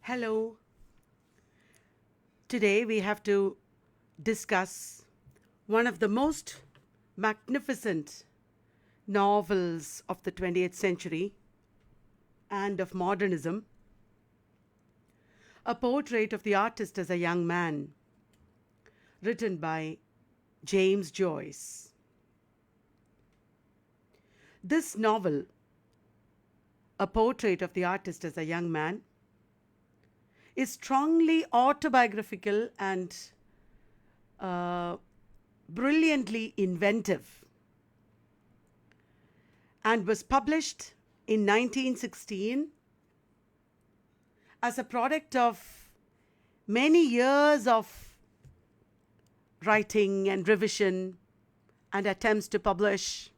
Hello. Today we have to discuss one of the most magnificent novels of the 20th century and of modernism, a portrait of the artist as a young man, written by James Joyce. This novel, A Portrait of the Artist as a Young Man, is strongly autobiographical and brilliantly inventive, and was published in 1916 as a product of many years of writing and revision and attempts to publish.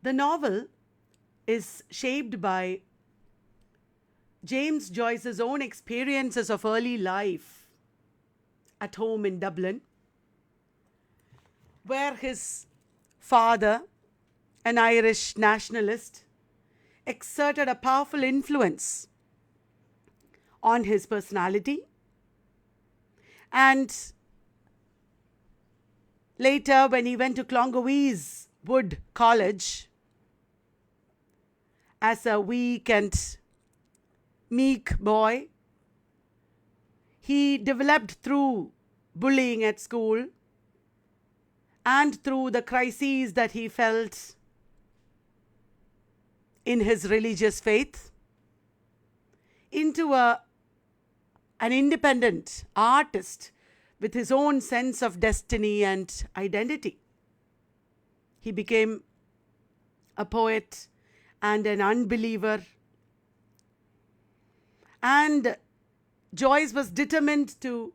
The novel is shaped by James Joyce's own experiences of early life at home in Dublin, where his father, an Irish nationalist, exerted a powerful influence on his personality, and later when he went to Clongowees Wood College as a weak and meek boy, he developed through bullying at school and through the crises that he felt in his religious faith into an independent artist with his own sense of destiny and identity. He became a poet and an unbeliever, and Joyce was determined to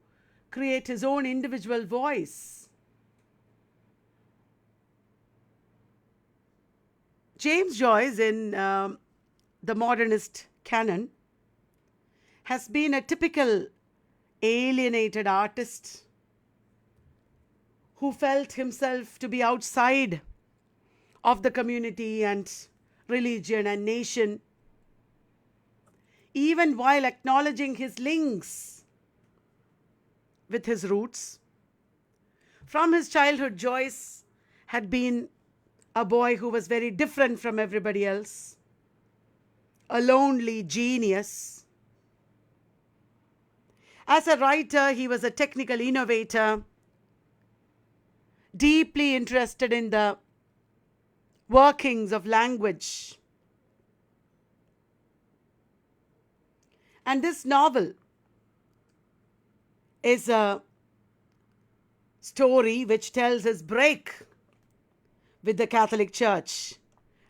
create his own individual voice. James Joyce, in the modernist canon, has been a typical alienated artist who felt himself to be outside of the community and religion and nation, even while acknowledging his links with his roots. From his childhood, Joyce had been a boy who was very different from everybody else, a lonely genius. As a writer, he was a technical innovator, deeply interested in the workings of language. And this novel is a story which tells his break with the Catholic Church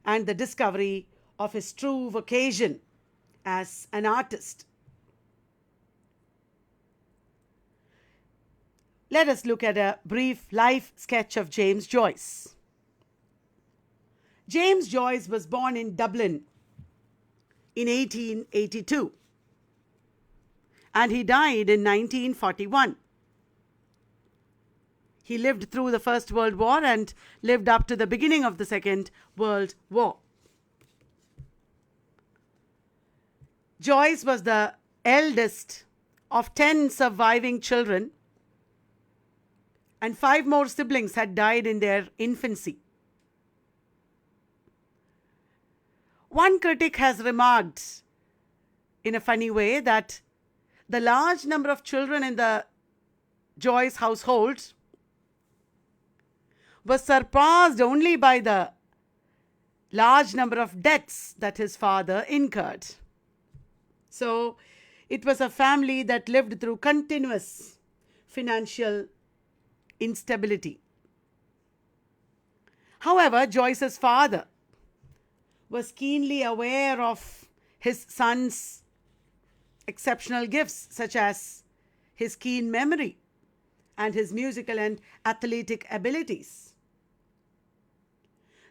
and the discovery of his true vocation as an artist. Let us look at a brief life sketch of James Joyce. James Joyce was born in Dublin in 1882. And he died in 1941. He lived through the First World War and lived up to the beginning of the Second World War. Joyce was the eldest of 10 surviving children, and 5 more siblings had died in their infancy. One critic has remarked in a funny way that the large number of children in the Joyce household was surpassed only by the large number of debts that his father incurred. So it was a family that lived through continuous financial instability. However, Joyce's father was keenly aware of his son's exceptional gifts, such as his keen memory and his musical and athletic abilities.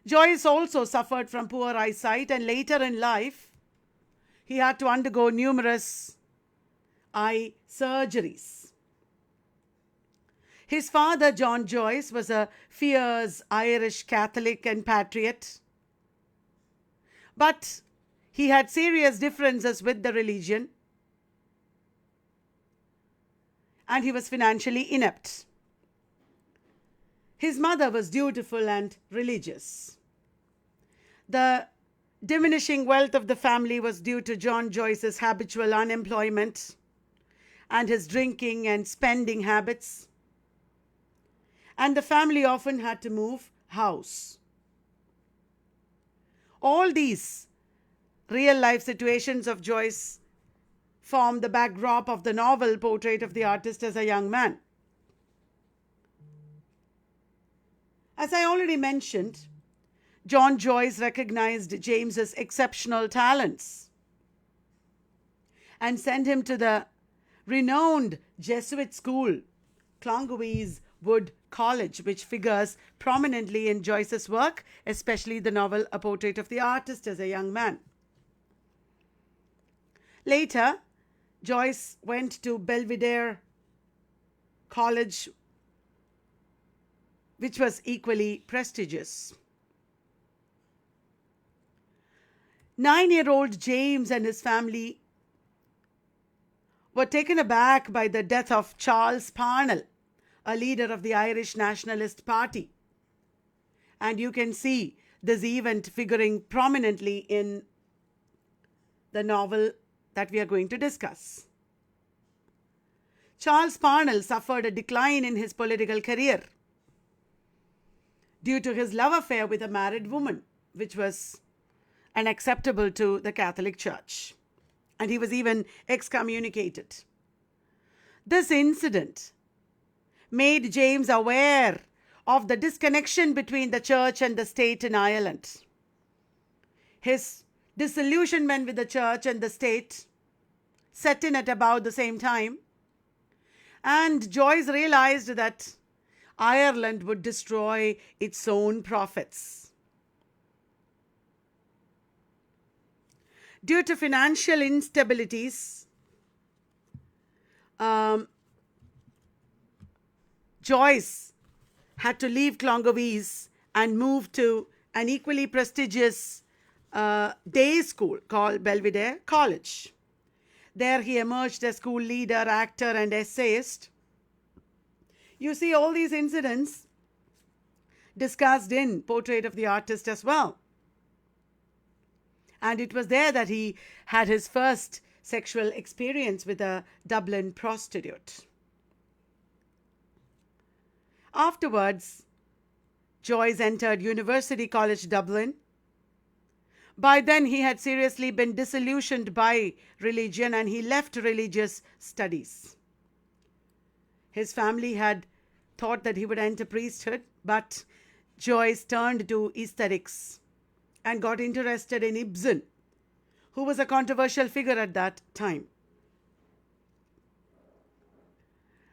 Joyce also suffered from poor eyesight, and later in life, he had to undergo numerous eye surgeries. His father, John Joyce, was a fierce Irish Catholic and patriot, but He had serious differences with the religion, and he was financially inept. His mother was dutiful and religious. The diminishing wealth of the family was due to John Joyce's habitual unemployment and his drinking and spending habits. And the family often had to move house. All these real life situations of Joyce form the backdrop of the novel Portrait of the Artist as a Young Man. As I already mentioned, John Joyce recognized James's exceptional talents and sent him to the renowned Jesuit school, Clongowes Wood College, which figures prominently in Joyce's work, especially the novel A Portrait of the Artist as a Young Man. Later, Joyce went to Belvedere College, which was equally prestigious. 9-year-old James and his family were taken aback by the death of Charles Parnell, a leader of the Irish Nationalist Party. And you can see this event figuring prominently in the novel that we are going to discuss. Charles Parnell suffered a decline in his political career due to his love affair with a married woman, which was unacceptable to the Catholic Church. And he was even excommunicated. This incident made James aware of the disconnection between the church and the state in Ireland. His disillusionment with the church and the state set in at about the same time, and Joyce realized that Ireland would destroy its own prophets. Due to financial instabilities, Joyce had to leave Clongowes and move to an equally prestigious day school called Belvedere College. There he emerged as school leader, actor, and essayist. You see all these incidents discussed in Portrait of the Artist as well. And it was there that he had his first sexual experience with a Dublin prostitute. Afterwards, Joyce entered University College Dublin. By then, he had seriously been disillusioned by religion and he left religious studies. His family had thought that he would enter priesthood, but Joyce turned to aesthetics and got interested in Ibsen, who was a controversial figure at that time.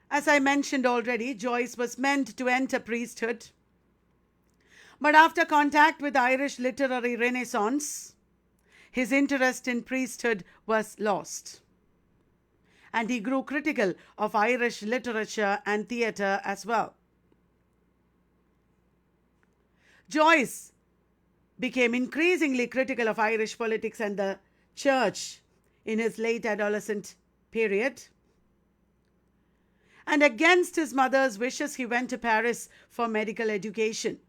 As I mentioned already, Joyce was meant to enter priesthood, but after contact with Irish literary renaissance, his interest in priesthood was lost, and he grew critical of Irish literature and theatre as well. Joyce became increasingly critical of Irish politics and the church in his late adolescent period. And against his mother's wishes, he went to Paris for medical education.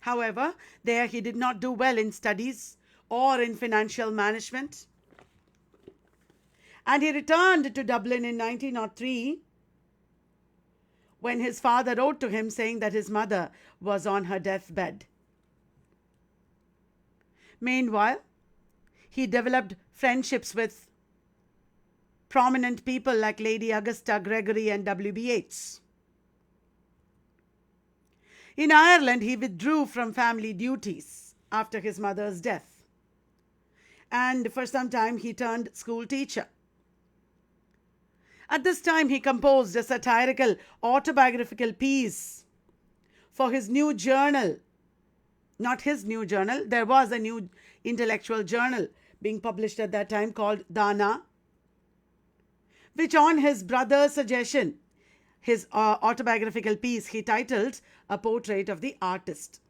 However, there he did not do well in studies or in financial management. And he returned to Dublin in 1903 when his father wrote to him saying that his mother was on her deathbed. Meanwhile, he developed friendships with prominent people like Lady Augusta Gregory and W.B. Yeats. In Ireland, he withdrew from family duties after his mother's death, and for some time he turned school teacher. At this time, he composed a satirical autobiographical piece for his new journal. Not his new journal, there was a new intellectual journal being published at that time called Dana, which on his brother's suggestion, his autobiographical piece he titled A Portrait of the Artist.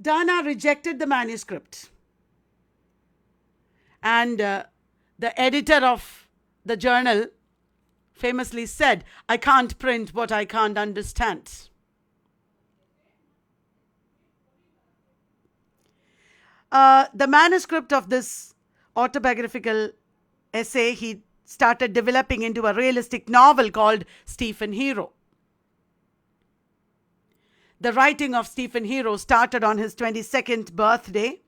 Dana rejected the manuscript, and the editor of the journal famously said, "I can't print what I can't understand." The manuscript of this autobiographical essay he started developing into a realistic novel called Stephen Hero. The writing of Stephen Hero started on his 22nd birthday,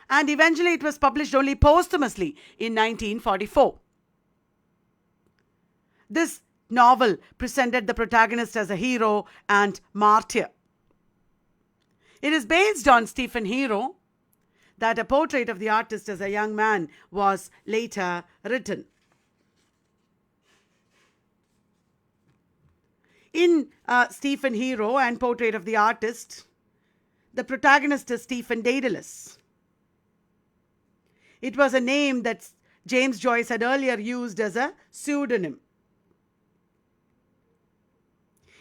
and eventually it was published only posthumously in 1944. This novel presented the protagonist as a hero and martyr. It is based on Stephen Hero that a portrait of the artist as a young man was later written. In Stephen Hero and Portrait of the Artist, the protagonist is Stephen Dedalus. It was a name that James Joyce had earlier used as a pseudonym.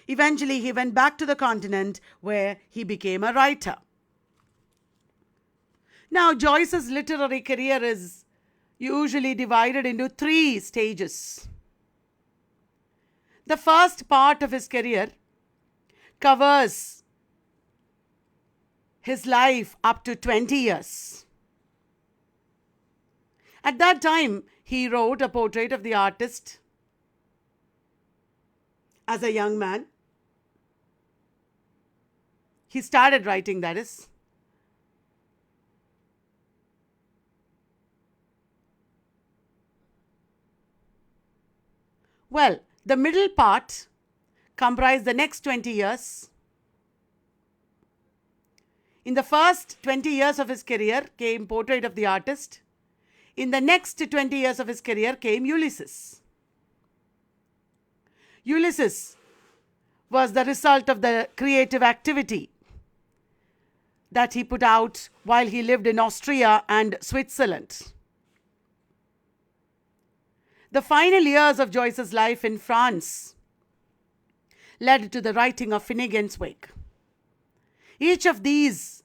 Eventually, he went back to the continent where he became a writer. Now, Joyce's literary career is usually divided into 3 stages. The first part of his career covers his life up to 20 years. At that time, he wrote a portrait of the artist as a young man. He started writing, that is. Well, the middle part comprised the next 20 years. In the first 20 years of his career came Portrait of the Artist. In the next 20 years of his career came Ulysses. Ulysses was the result of the creative activity that he put out while he lived in Austria and Switzerland. The final years of Joyce's life in France led to the writing of Finnegan's Wake. Each of these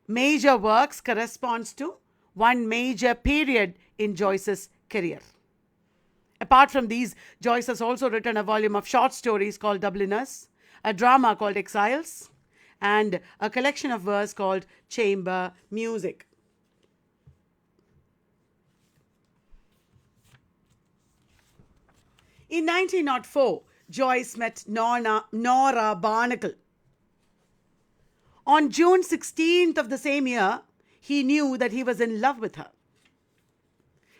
major works corresponds to one major period in Joyce's career. Apart from these, Joyce has also written a volume of short stories called Dubliners, a drama called Exiles, and a collection of verse called Chamber Music. In 1904, Joyce met Nora Barnacle. On June 16th of the same year, he knew that he was in love with her.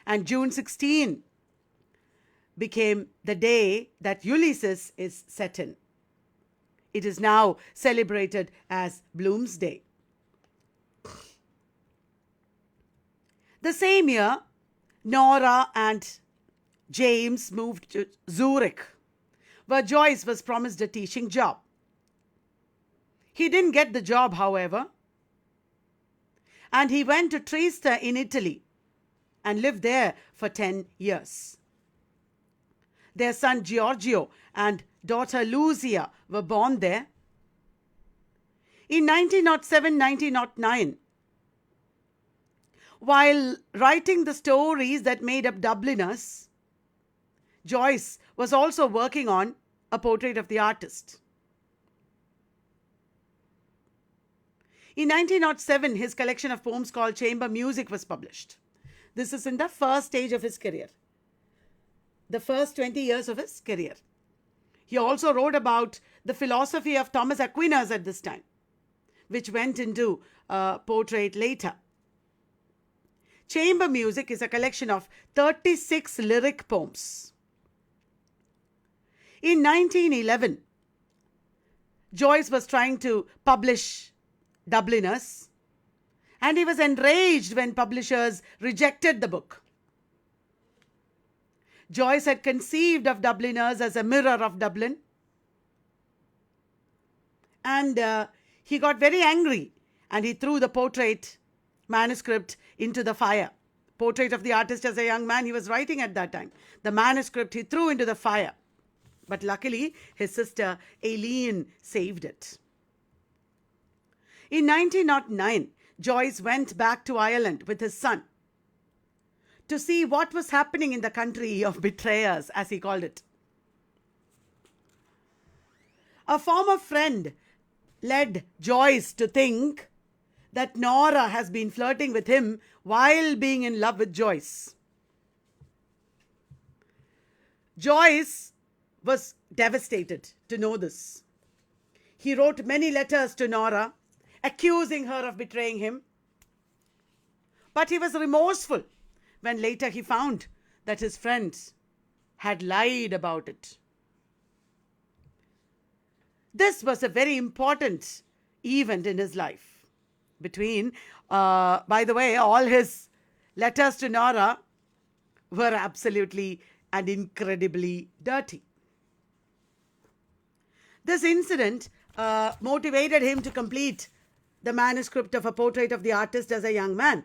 And June 16 became the day that Ulysses is set in. It is now celebrated as Bloomsday. The same year, Nora and James moved to Zurich, where Joyce was promised a teaching job. He didn't get the job, however, and he went to Trieste in Italy and lived there for 10 years. Their son Giorgio and daughter Lucia were born there. In 1907-1909, while writing the stories that made up Dubliners, Joyce was also working on a portrait of the artist. In 1907, his collection of poems called Chamber Music was published. This is in the first stage of his career, the first 20 years of his career. He also wrote about the philosophy of Thomas Aquinas at this time, which went into portrait later. Chamber Music is a collection of 36 lyric poems. In 1911, Joyce was trying to publish Dubliners, and he was enraged when publishers rejected the book. Joyce had conceived of Dubliners as a mirror of Dublin, and he got very angry and he threw the portrait manuscript into the fire. Portrait of the artist as a young man he was writing at that time. The manuscript he threw into the fire. But luckily, his sister Aileen saved it. In 1909, Joyce went back to Ireland with his son to see what was happening in the country of betrayers, as he called it. A former friend led Joyce to think that Nora has been flirting with him while being in love with Joyce. Joyce was devastated to know this. He wrote many letters to Nora, accusing her of betraying him. But he was remorseful when later he found that his friends had lied about it. This was a very important event in his life. By the way, all his letters to Nora were absolutely and incredibly dirty. This incident motivated him to complete the manuscript of A Portrait of the Artist as a Young Man,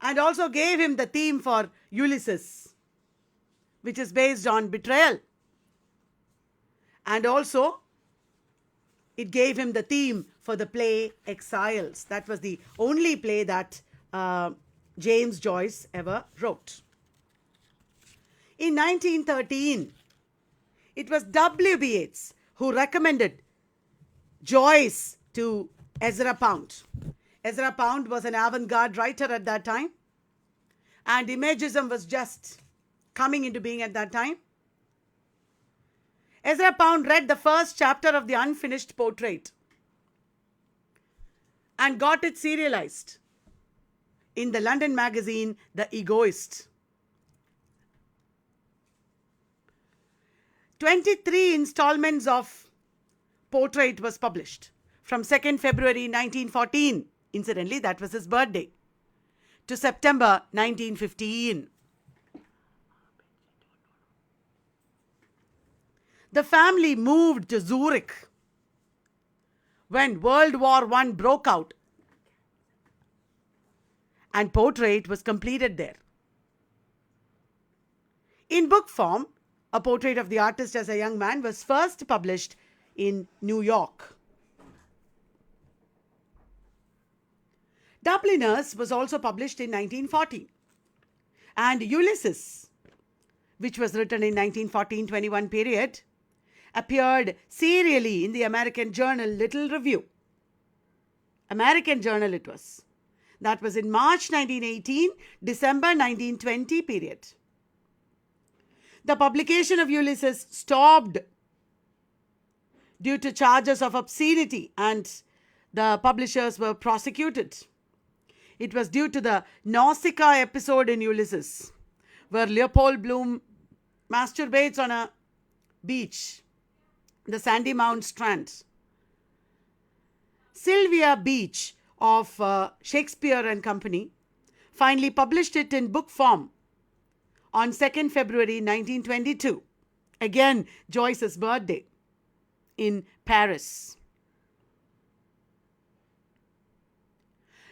and also gave him the theme for Ulysses, which is based on betrayal. And also, it gave him the theme for the play Exiles. That was the only play that James Joyce ever wrote. In 1913, it was W.B. Yeats who recommended Joyce to Ezra Pound. Ezra Pound was an avant-garde writer at that time, and Imagism was just coming into being at that time. Ezra Pound read the first chapter of the unfinished portrait and got it serialized in the London magazine The Egoist. 23 installments of Portrait was published from 2nd February 1914. Incidentally, that was his birthday, to September 1915. The family moved to Zurich when World War I broke out, and Portrait was completed there. In book form, A Portrait of the Artist as a Young Man was first published in New York. Dubliners was also published in 1914. And Ulysses, which was written in 1914-21 period, appeared serially in the American journal Little Review. American journal it was. That was in March 1918, December 1920 period. The publication of Ulysses stopped due to charges of obscenity, and the publishers were prosecuted. It was due to the Nausicaa episode in Ulysses, where Leopold Bloom masturbates on a beach, the Sandy Mount Strand. Sylvia Beach of Shakespeare and Company finally published it in book form on 2nd February 1922, again Joyce's birthday, in Paris.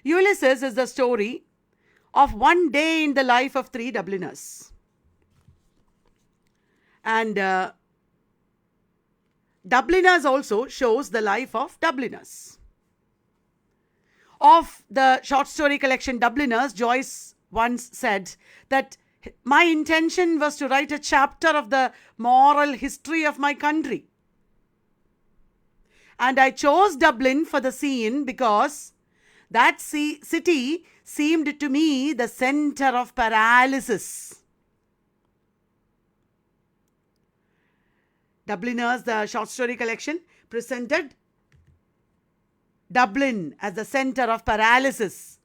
Ulysses is the story of one day in the life of three Dubliners. And Dubliners also shows the life of Dubliners. Of the short story collection Dubliners, Joyce once said that my intention was to write a chapter of the moral history of my country. And I chose Dublin for the scene because that city seemed to me the center of paralysis. Dubliners, the short story collection, presented Dublin as the center of paralysis.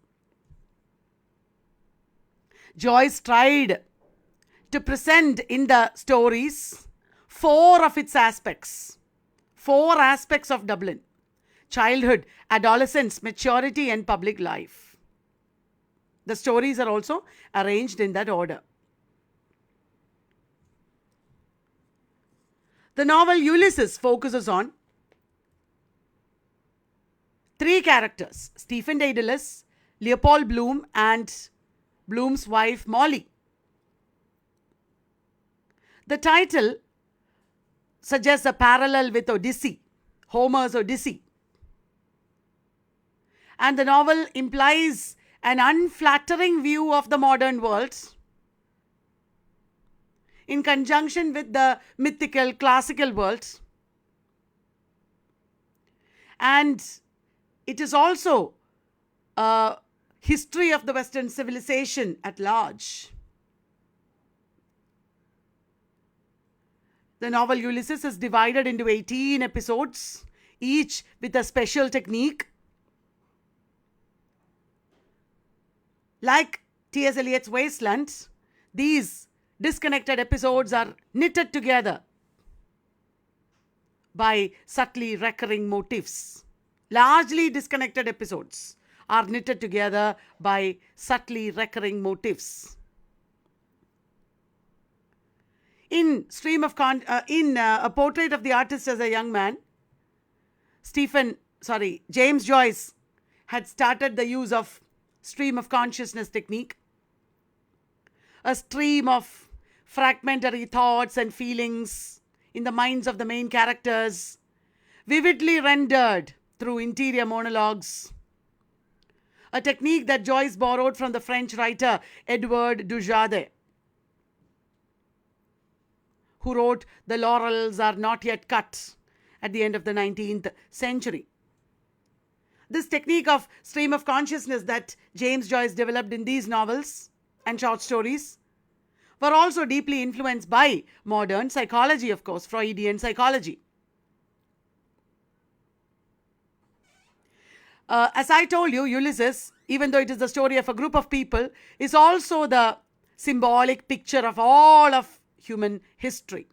Joyce tried to present in the stories four of its aspects. Four aspects of Dublin: childhood, adolescence, maturity, and public life. The stories are also arranged in that order. The novel Ulysses focuses on three characters: Stephen Dedalus, Leopold Bloom, and Bloom's wife Molly. The title suggests a parallel with Odyssey, Homer's Odyssey. And the novel implies an unflattering view of the modern world in conjunction with the mythical classical world. And it is also a history of the Western civilization at large. The novel Ulysses is divided into 18 episodes, each with a special technique. Like T.S. Eliot's Wasteland, these disconnected episodes are knitted together by subtly recurring motifs. Largely disconnected episodes are knitted together by subtly recurring motifs. In A Portrait of the Artist as a Young Man, James Joyce had started the use of stream of consciousness technique, a stream of fragmentary thoughts and feelings in the minds of the main characters, vividly rendered through interior monologues, a technique that Joyce borrowed from the French writer Edward Dujardin, who wrote The Laurels Are Not Yet Cut at the end of the 19th century. This technique of stream of consciousness that James Joyce developed in these novels and short stories were also deeply influenced by modern psychology, of course, Freudian psychology. As I told you, Ulysses, even though it is the story of a group of people, is also the symbolic picture of all of human history.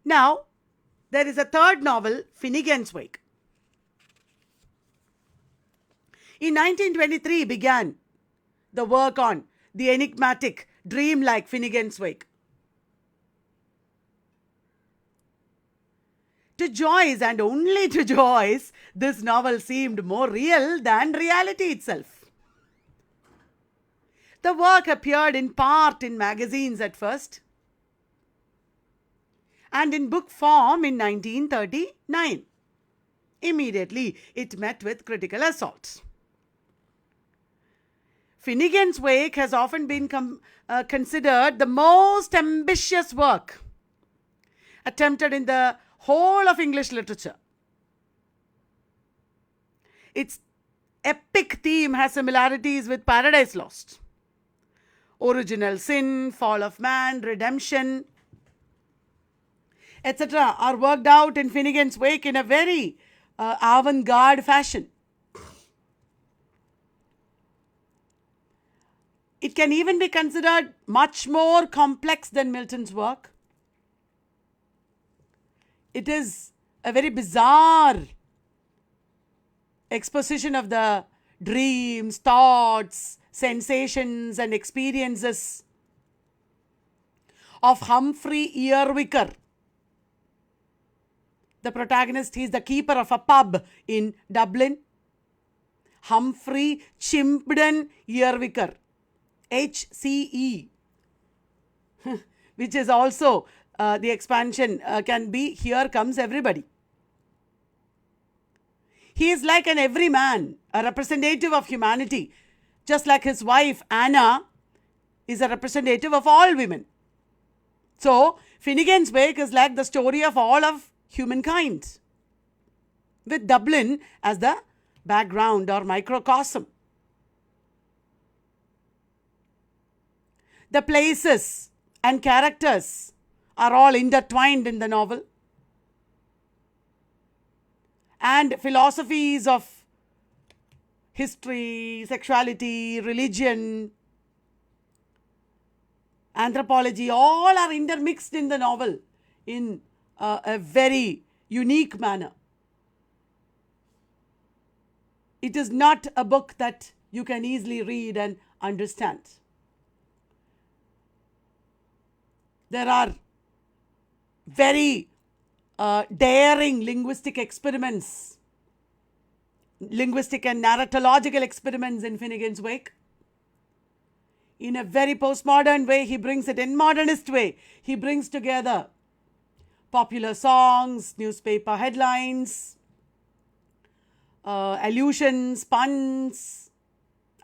Now, there is a third novel, Finnegan's Wake. In 1923 began the work on the enigmatic, dreamlike Finnegan's Wake. To Joyce, and only to Joyce, this novel seemed more real than reality itself. The work appeared in part in magazines at first, and in book form in 1939. Immediately, it met with critical assault. Finnegan's Wake has often been considered the most ambitious work attempted in the whole of English literature. Its epic theme has similarities with Paradise Lost. Original sin, fall of man, redemption, etc. are worked out in Finnegan's Wake in a very avant-garde fashion. It can even be considered much more complex than Milton's work. It is a very bizarre exposition of the dreams, thoughts, sensations, and experiences of Humphrey Earwicker. The protagonist, he is the keeper of a pub in Dublin. Humphrey Chimpden Earwicker, HCE, which is also the expansion can be Here Comes Everybody. He is like an everyman, a representative of humanity, just like his wife Anna is a representative of all women. So, Finnegan's Wake is like the story of all of humankind, with Dublin as the background or microcosm. The places and characters are all intertwined in the novel, and philosophies of history, sexuality, religion, anthropology, all are intermixed in the novel in a very unique manner. It is not a book that you can easily read and understand. There are very daring linguistic experiments linguistic and narratological experiments in Finnegan's Wake. In a very postmodern way, he brings it in modernist way. He brings together popular songs, newspaper headlines, allusions, puns,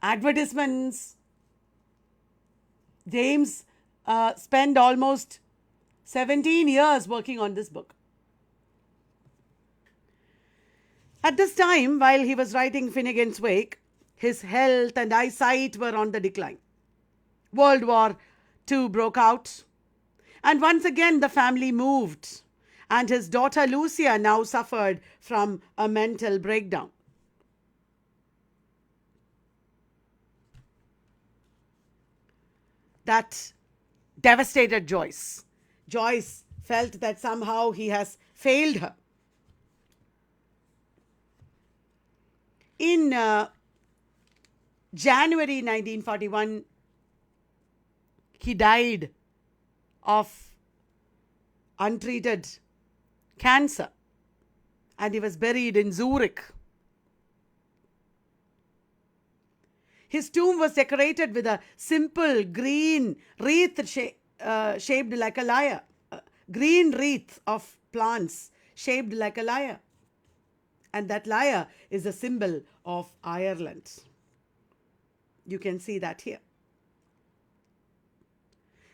advertisements. James spent almost 17 years working on this book. At this time, while he was writing Finnegan's Wake, his health and eyesight were on the decline. World War II broke out, and once again the family moved, and his daughter Lucia now suffered from a mental breakdown. That devastated Joyce. Joyce felt that somehow he has failed her. In January 1941, he died of untreated cancer, and he was buried in Zurich. His tomb was decorated with a simple green wreath shaped like a lyre. Green wreath of plants shaped like a lyre. And that lyre is a symbol of Ireland. You can see that here.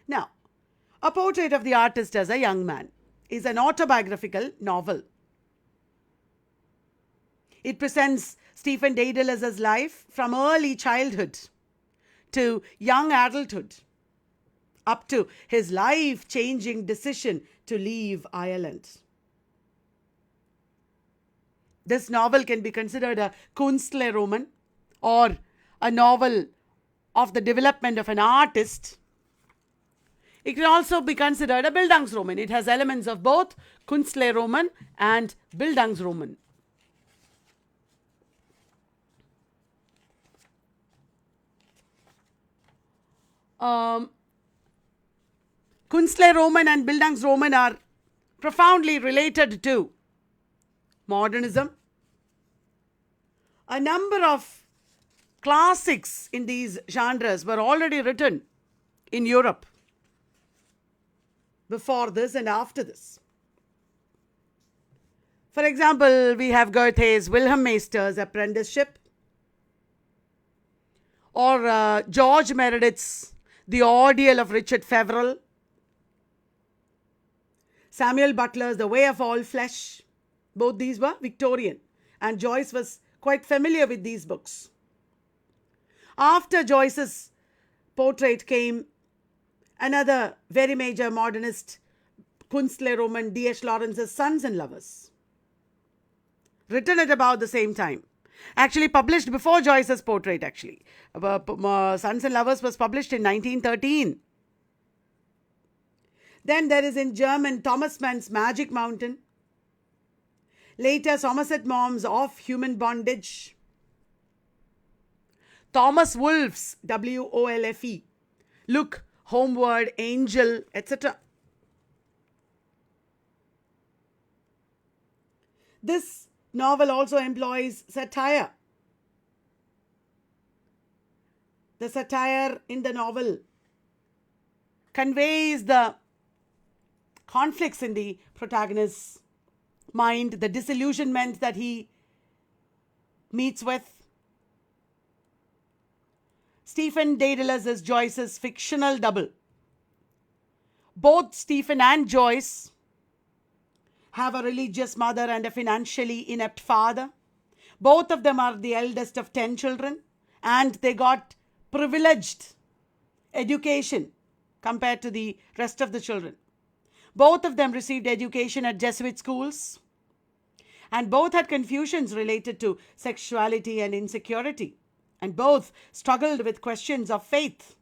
Now, A Portrait of the Artist as a Young Man is an autobiographical novel. It presents Stephen Daedelus's life from early childhood to young adulthood, up to his life-changing decision to leave Ireland. This novel can be considered a Kunstlerroman, or a novel of the development of an artist. It can also be considered a Bildungsroman. It has elements of both Kunstlerroman and Bildungsroman. Kunstlerroman and Bildungsroman are profoundly related to modernism. A number of classics in these genres were already written in Europe before this and after this. For example, we have Goethe's Wilhelm Meister's Apprenticeship, or George Meredith's The Ordeal of Richard Feverel, Samuel Butler's The Way of All Flesh. Both these were Victorian, and Joyce was quite familiar with these books. After Joyce's portrait came another very major modernist Kunstlerroman, D.H. Lawrence's Sons and Lovers, written at about the same time. Actually published before Joyce's portrait, actually. Sons and Lovers was published in 1913. Then there is in German Thomas Mann's Magic Mountain. Later Somerset Maugham's Of Human Bondage. Thomas Wolfe's Wolfe, Look, Homeward, Angel, etc. This novel also employs satire. The satire in the novel conveys the conflicts in the protagonist's mind, the disillusionment that he meets with. Stephen Daedalus is Joyce's fictional double. Both Stephen and Joyce have a religious mother and a financially inept father. Both of them are the eldest of 10 children, and they got privileged education compared to the rest of the children. Both of them received education at Jesuit schools, and both had confusions related to sexuality and insecurity, and both struggled with questions of faith.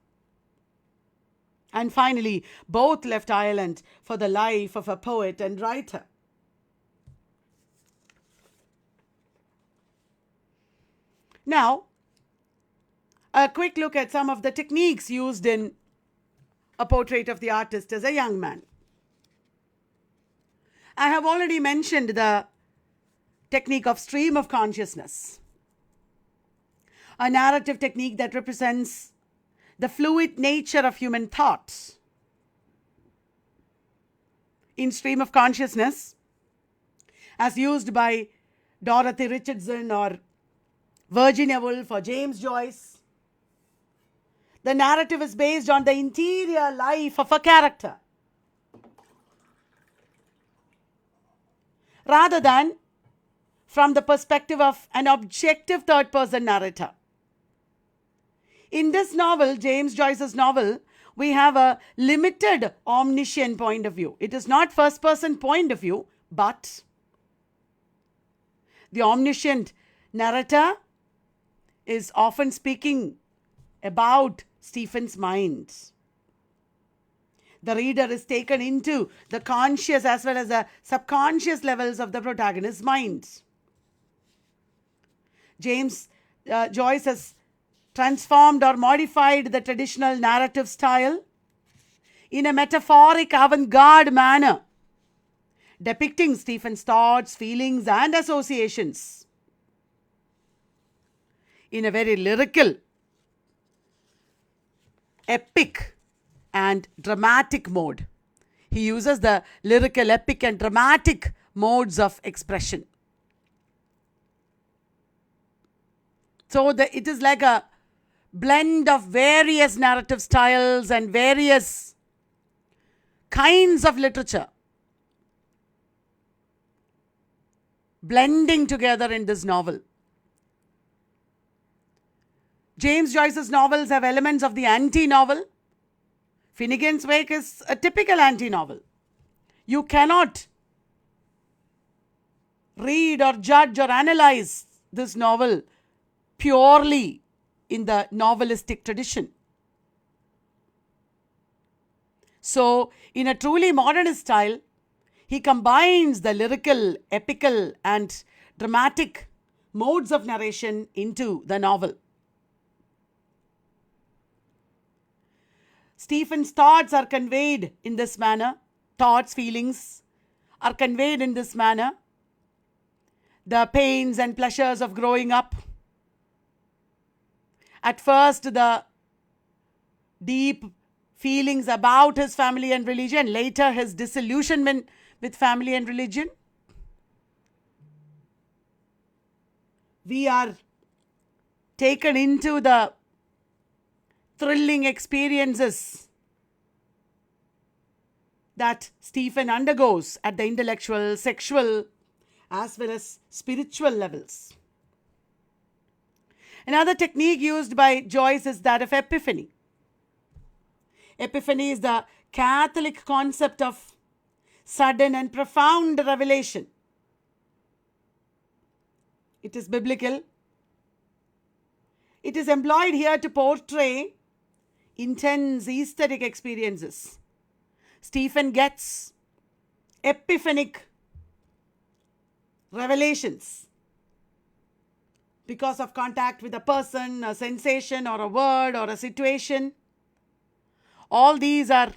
And finally, both left Ireland for the life of a poet and writer. Now, a quick look at some of the techniques used in A Portrait of the Artist as a Young Man. I have already mentioned the technique of stream of consciousness. a narrative technique that represents the fluid nature of human thought. In stream of consciousness, as used by Dorothy Richardson or Virginia Woolf or James Joyce, the narrative is based on the interior life of a character rather than from the perspective of an objective third-person narrator. In this novel, James Joyce's novel, we have a limited omniscient point of view. It is not first-person point of view, but the omniscient narrator is often speaking about Stephen's mind. The reader is taken into the conscious as well as the subconscious levels of the protagonist's mind. James Joyce has transformed or modified the traditional narrative style in a metaphoric avant-garde manner, depicting Stephen's thoughts, feelings, and associations in a very lyrical, epic, and dramatic mode. He uses the lyrical, epic, and dramatic modes of expression. So it is like a blend of various narrative styles and various kinds of literature blending together in this novel. James Joyce's novels have elements of the anti-novel. Finnegan's Wake is a typical anti-novel. You cannot read or judge or analyze this novel purely in the novelistic tradition. So, in a truly modernist style, he combines the lyrical, epical, and dramatic modes of narration into the novel. Stephen's thoughts are conveyed in this manner. Thoughts, feelings are conveyed in this manner. The pains and pleasures of growing up. At first, the deep feelings about his family and religion. Later, his disillusionment with family and religion. We are taken into the thrilling experiences that Stephen undergoes at the intellectual, sexual, as well as spiritual levels. Another technique used by Joyce is that of epiphany. Epiphany is the Catholic concept of sudden and profound revelation. It is biblical. It is employed here to portray intense aesthetic experiences. Stephen gets epiphanic revelations because of contact with a person, a sensation, or a word, or a situation. All these are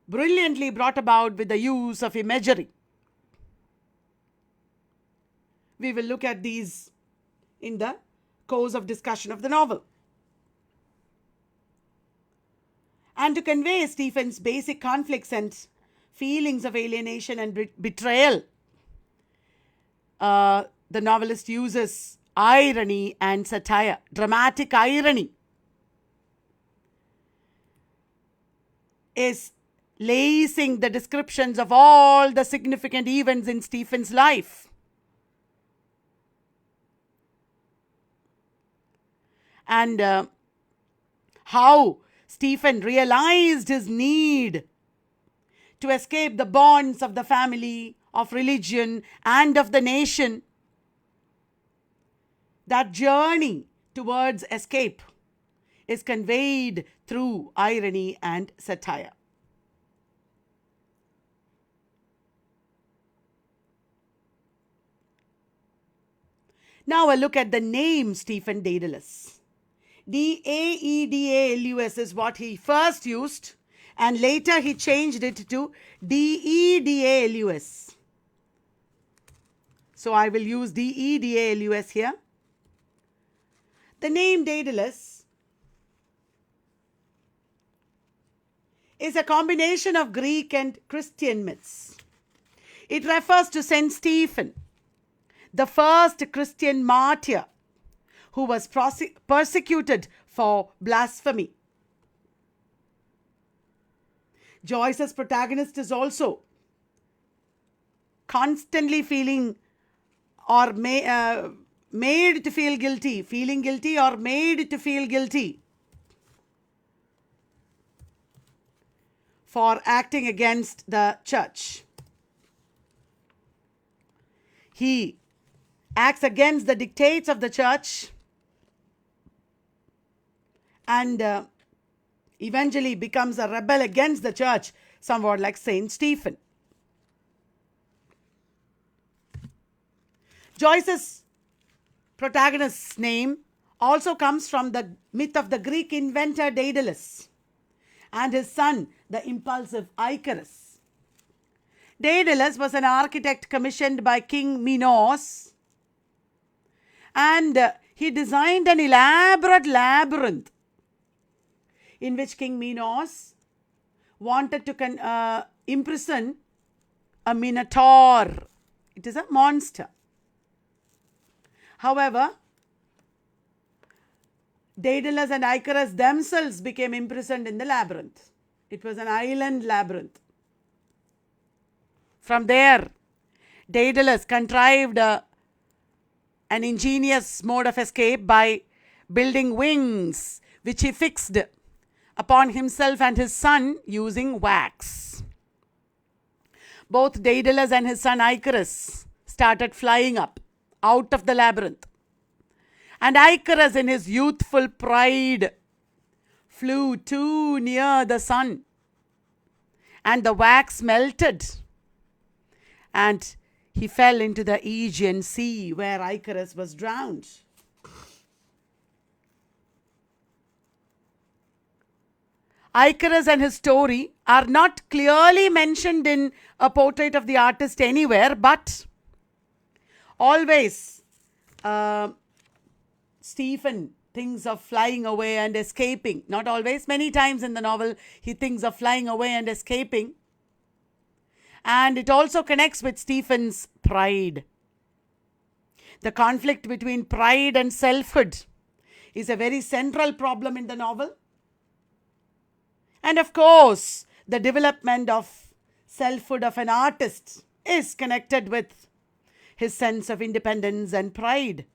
brilliantly brought about with the use of imagery. We will look at these in the course of discussion of the novel. And to convey Stephen's basic conflicts and feelings of alienation and betrayal, the novelist uses irony and satire, dramatic irony is lacing the descriptions of all the significant events in Stephen's life. And how Stephen realized his need to escape the bonds of the family, of religion, and of the nation. That journey towards escape is conveyed through irony and satire. Now a look at the name Stephen Daedalus. Daedalus is what he first used, and later he changed it to Dedalus. So I will use Dedalus here. The name Daedalus is a combination of Greek and Christian myths. It refers to Saint Stephen, the first Christian martyr who was persecuted for blasphemy. Joyce's protagonist is also constantly feeling or made to feel guilty, feeling guilty or made to feel guilty for acting against the church. He acts against the dictates of the church and eventually becomes a rebel against the church, somewhat like Saint Stephen. Joyce's protagonist's name also comes from the myth of the Greek inventor Daedalus and his son, the impulsive Icarus. Daedalus was an architect commissioned by King Minos, and he designed an elaborate labyrinth in which King Minos wanted to imprison a minotaur. It is a monster. However, Daedalus and Icarus themselves became imprisoned in the labyrinth. It was an island labyrinth. From there, Daedalus contrived an ingenious mode of escape by building wings, which he fixed upon himself and his son using wax. Both Daedalus and his son Icarus started flying up out of the labyrinth. And Icarus, in his youthful pride, flew too near the sun, and the wax melted, and he fell into the Aegean Sea, where Icarus was drowned. Icarus and his story are not clearly mentioned in a portrait of the artist anywhere, but always Stephen thinks of flying away and escaping. Not always, many times in the novel he thinks of flying away and escaping. And it also connects with Stephen's pride. The conflict between pride and selfhood is a very central problem in the novel. And of course, the development of selfhood of an artist is connected with his sense of independence and pride.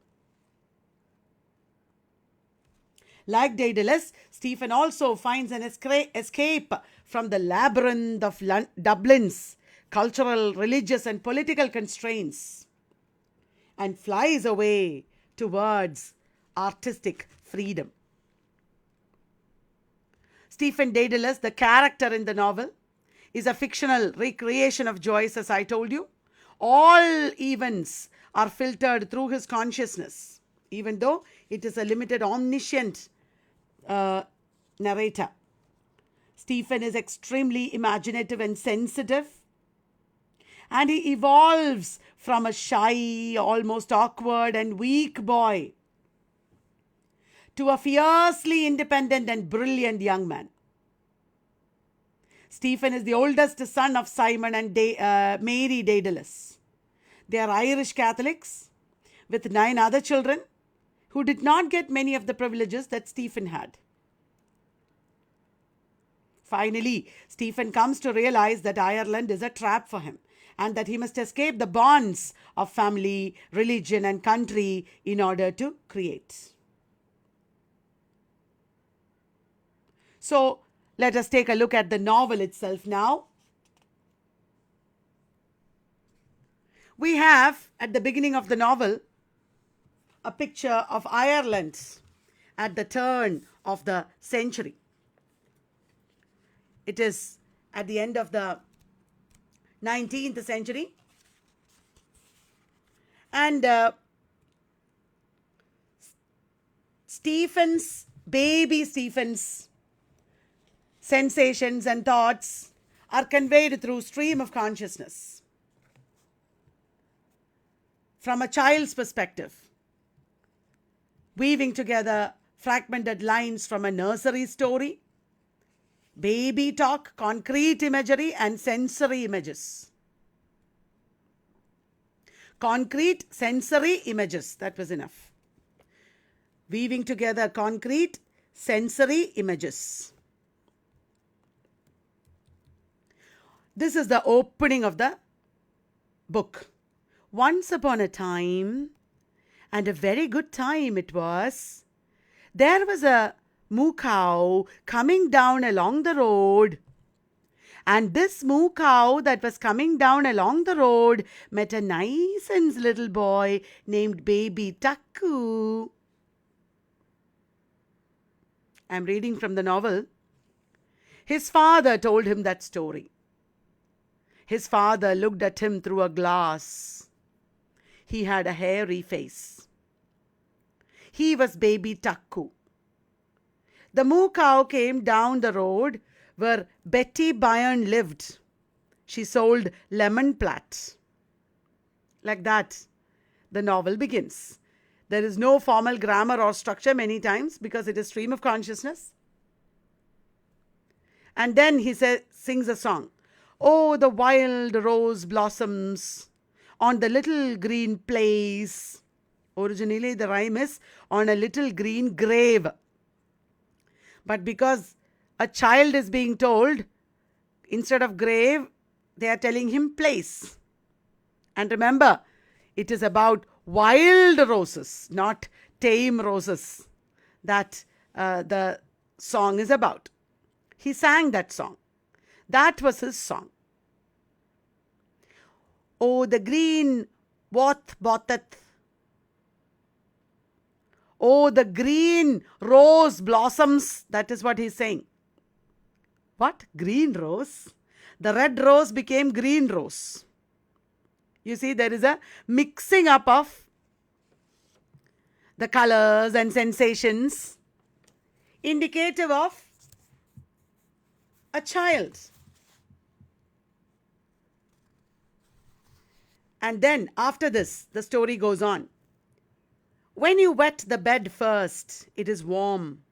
Like Daedalus, Stephen also finds an escape from the labyrinth of Dublin's cultural, religious, and political constraints and flies away towards artistic freedom. Stephen Daedalus, the character in the novel, is a fictional recreation of Joyce, as I told you. All events are filtered through his consciousness, even though it is a limited, omniscient narrator. Stephen is extremely imaginative and sensitive, and he evolves from a shy, almost awkward and weak boy to a fiercely independent and brilliant young man. Stephen is the oldest son of Simon and Mary Daedalus. They are Irish Catholics with 9 other children who did not get many of the privileges that Stephen had. Finally, Stephen comes to realize that Ireland is a trap for him and that he must escape the bonds of family, religion, and country in order to create. So, let us take a look at the novel itself now. We have, at the beginning of the novel, a picture of Ireland at the turn of the century. It is at the end of the 19th century. And Stephen's sensations and thoughts are conveyed through stream of consciousness. From a child's perspective, weaving together fragmented lines from a nursery story, baby talk, concrete imagery, and sensory images. Concrete, sensory images. That was enough. Weaving together concrete, sensory images. This is the opening of the book. Once upon a time, and a very good time it was, there was a moo cow coming down along the road. And this moo cow that was coming down along the road met a nice little boy named Baby Takku. I'm reading from the novel. His father told him that story. His father looked at him through a glass. He had a hairy face. He was Baby Takku. The moo cow came down the road where Betty Byrne lived. She sold lemon platt. Like that, the novel begins. There is no formal grammar or structure many times because it is stream of consciousness. And then he sings a song. Oh, the wild rose blossoms on the little green place. Originally, the rhyme is on a little green grave. But because a child is being told, instead of grave, they are telling him place. And remember, it is about wild roses, not tame roses, that the song is about. He sang that song. That was his song. Oh, the green wath botteth. Oh, the green rose blossoms. That is what he's saying. What? Green rose? The red rose became green rose. You see, there is a mixing up of the colors and sensations indicative of a child. And then after this, the story goes on. When you wet the bed first, it is warm.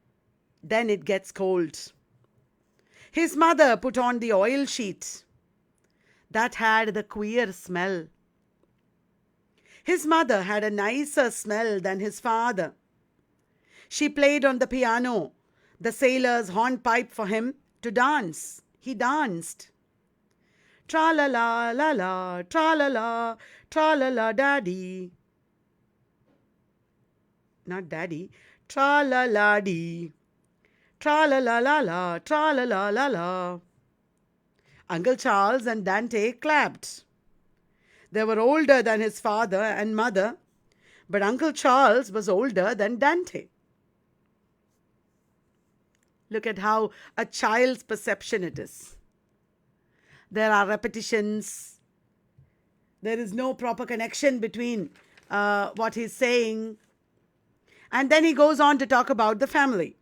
Then it gets cold. His mother put on the oil sheet. That had the queer smell. His mother had a nicer smell than his father. She played on the piano the sailor's hornpipe for him to dance. He danced. Tra-la-la, la-la, tra-la-la, tra-la-la, daddy. Not daddy. Tra-la-la-dee. Tra-la-la-la-la, tra-la-la-la-la. Uncle Charles and Dante clapped. They were older than his father and mother, but Uncle Charles was older than Dante. Look at how a child's perception it is. There are repetitions. There is no proper connection between what he's saying. And then he goes on to talk about the family.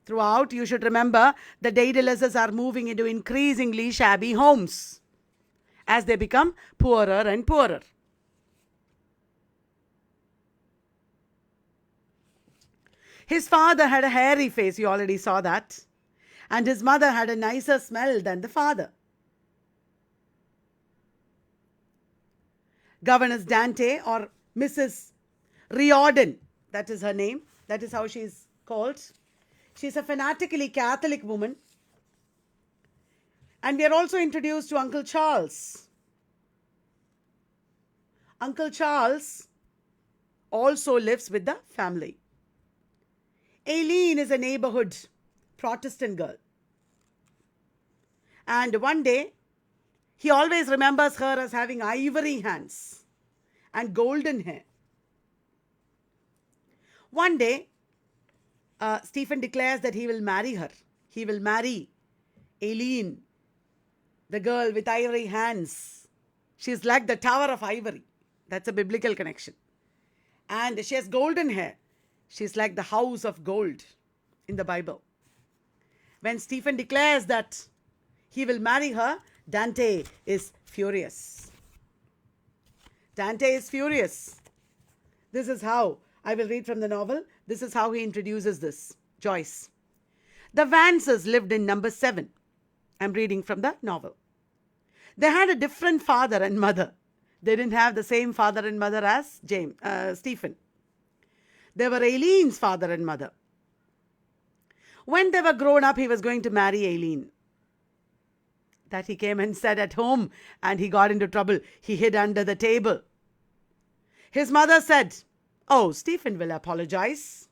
Throughout, you should remember the Daedaluses are moving into increasingly shabby homes as they become poorer and poorer. His father had a hairy face, you already saw that. And his mother had a nicer smell than the father. Governess Dante, or Mrs. Riordan, that is her name. That is how she is called. She is a fanatically Catholic woman. And we are also introduced to Uncle Charles. Uncle Charles also lives with the family. Aileen is a neighborhood Protestant girl. And one day, he always remembers her as having ivory hands and golden hair. One day, Stephen declares that he will marry her. He will marry Aileen, the girl with ivory hands. She's like the Tower of Ivory. That's a biblical connection. And she has golden hair. She's like the house of gold in the Bible. When Stephen declares that he will marry her, Dante is furious. Dante is furious. This is how I will read from the novel. This is how he introduces this. Joyce. The Vances lived in number 7. I'm reading from the novel. They had a different father and mother. They didn't have the same father and mother as Stephen. They were Aileen's father and mother. When they were grown up, he was going to marry Aileen. That he came and said at home, and he got into trouble. He hid under the table. His mother said, "Oh, Stephen will apologize."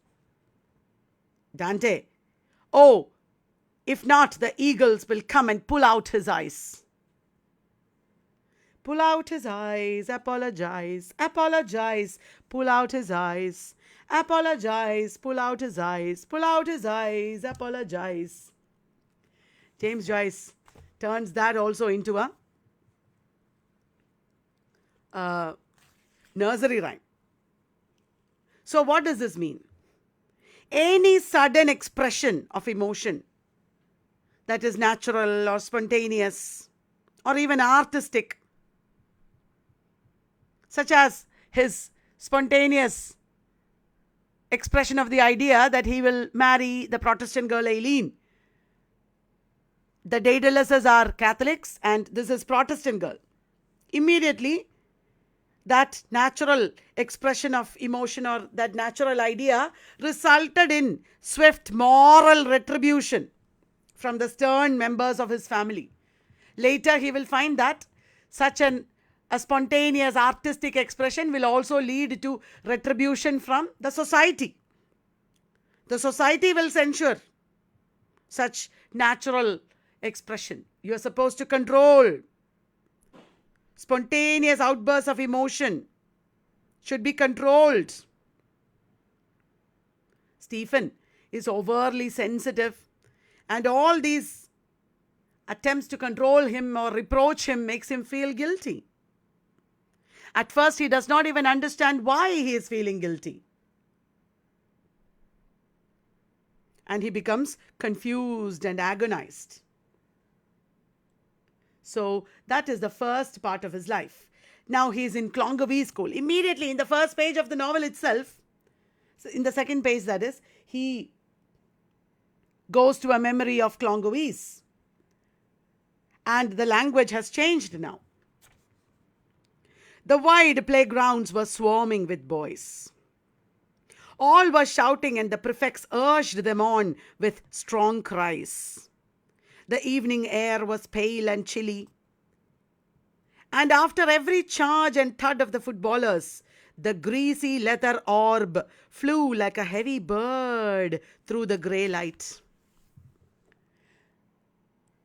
Dante, "Oh, if not, the eagles will come and pull out his eyes." Pull out his eyes, apologize, apologize, pull out his eyes, apologize, pull out his eyes, pull out his eyes, apologize. James Joyce turns that also into a nursery rhyme. So what does this mean? Any sudden expression of emotion that is natural or spontaneous or even artistic, such as his spontaneous expression of the idea that he will marry the Protestant girl Aileen. The Daedalus are Catholics and this is Protestant girl. Immediately, that natural expression of emotion or that natural idea resulted in swift moral retribution from the stern members of his family. Later, he will find that such a spontaneous artistic expression will also lead to retribution from the society. The society will censure such natural expression. You are supposed to control. Spontaneous outbursts of emotion should be controlled. Stephen is overly sensitive, and all these attempts to control him or reproach him makes him feel guilty. At first, he does not even understand why he is feeling guilty. And he becomes confused and agonized. So that is the first part of his life. Now he is in Clongowee school. Immediately in the first page of the novel itself, in the second page that is, he goes to a memory of Clongowees. And the language has changed now. The wide playgrounds were swarming with boys. All were shouting and the prefects urged them on with strong cries. The evening air was pale and chilly. And after every charge and thud of the footballers, the greasy leather orb flew like a heavy bird through the grey light.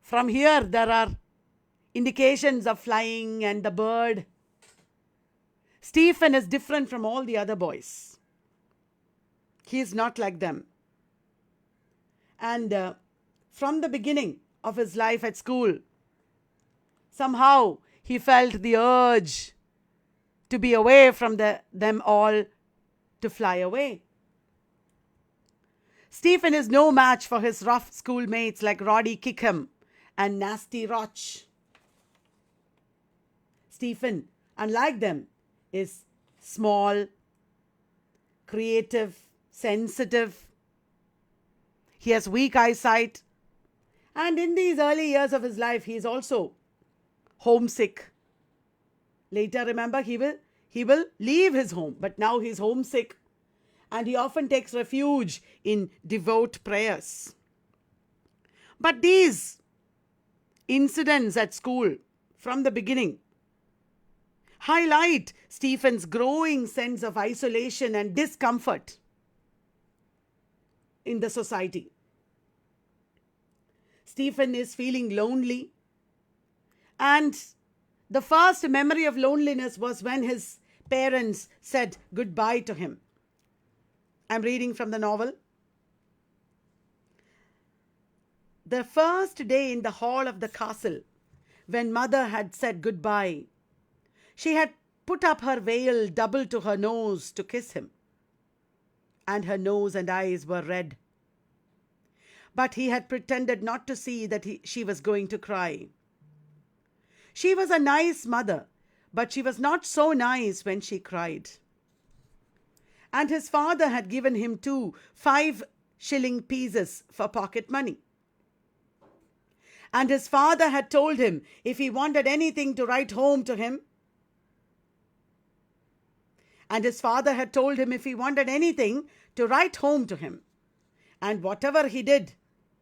From here, there are indications of flying and the bird. Stephen is different from all the other boys. He is not like them. And from the beginning of his life at school, somehow he felt the urge to be away from them all, to fly away. Stephen is no match for his rough schoolmates like Roddy Kickham and Nasty Roch. Stephen, unlike them, is small, creative, sensitive. He has weak eyesight. And in these early years of his life, he is also homesick. Later, remember, he will leave his home, but now he is homesick. And he often takes refuge in devout prayers. But these incidents at school from the beginning highlight Stephen's growing sense of isolation and discomfort in the society. Stephen is feeling lonely, and the first memory of loneliness was when his parents said goodbye to him. I'm reading from the novel. The first day in the hall of the castle, when mother had said goodbye, she had put up her veil double to her nose to kiss him, and her nose and eyes were red. But he had pretended not to see that she was going to cry. She was a nice mother, but she was not so nice when she cried. And his father had given him 2 5-shilling pieces for pocket money. And his father had told him if he wanted anything to write home to him. And his father had told him if he wanted anything to write home to him. And whatever he did,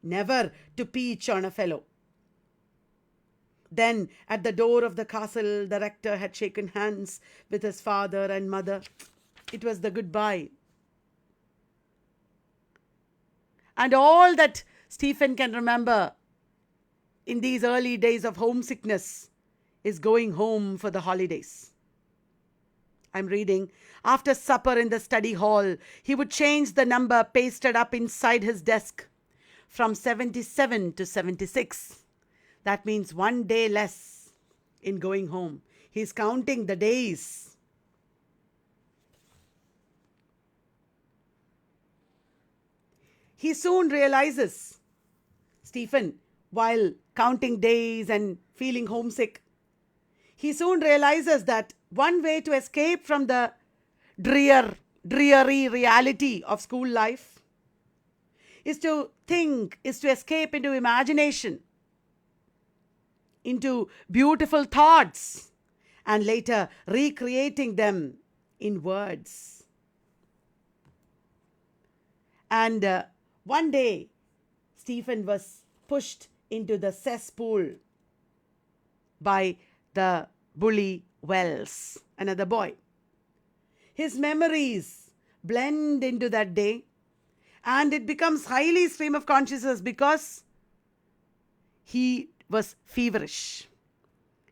never to peach on a fellow. Then at the door of the castle, the rector had shaken hands with his father and mother. It was the goodbye. And all that Stephen can remember in these early days of homesickness is going home for the holidays. I'm reading. After supper in the study hall, he would change the number pasted up inside his desk from 77 to 76. That means 1 day less in going home. He's counting the days. He soon realizes, Stephen, while counting days and feeling homesick, he soon realizes that one way to escape from the dreary reality of school life is to escape into imagination, into beautiful thoughts, and later recreating them in words. And one day, Stephen was pushed into the cesspool by the bully Wells, another boy. His memories blend into that day, and it becomes highly stream of consciousness because he was feverish.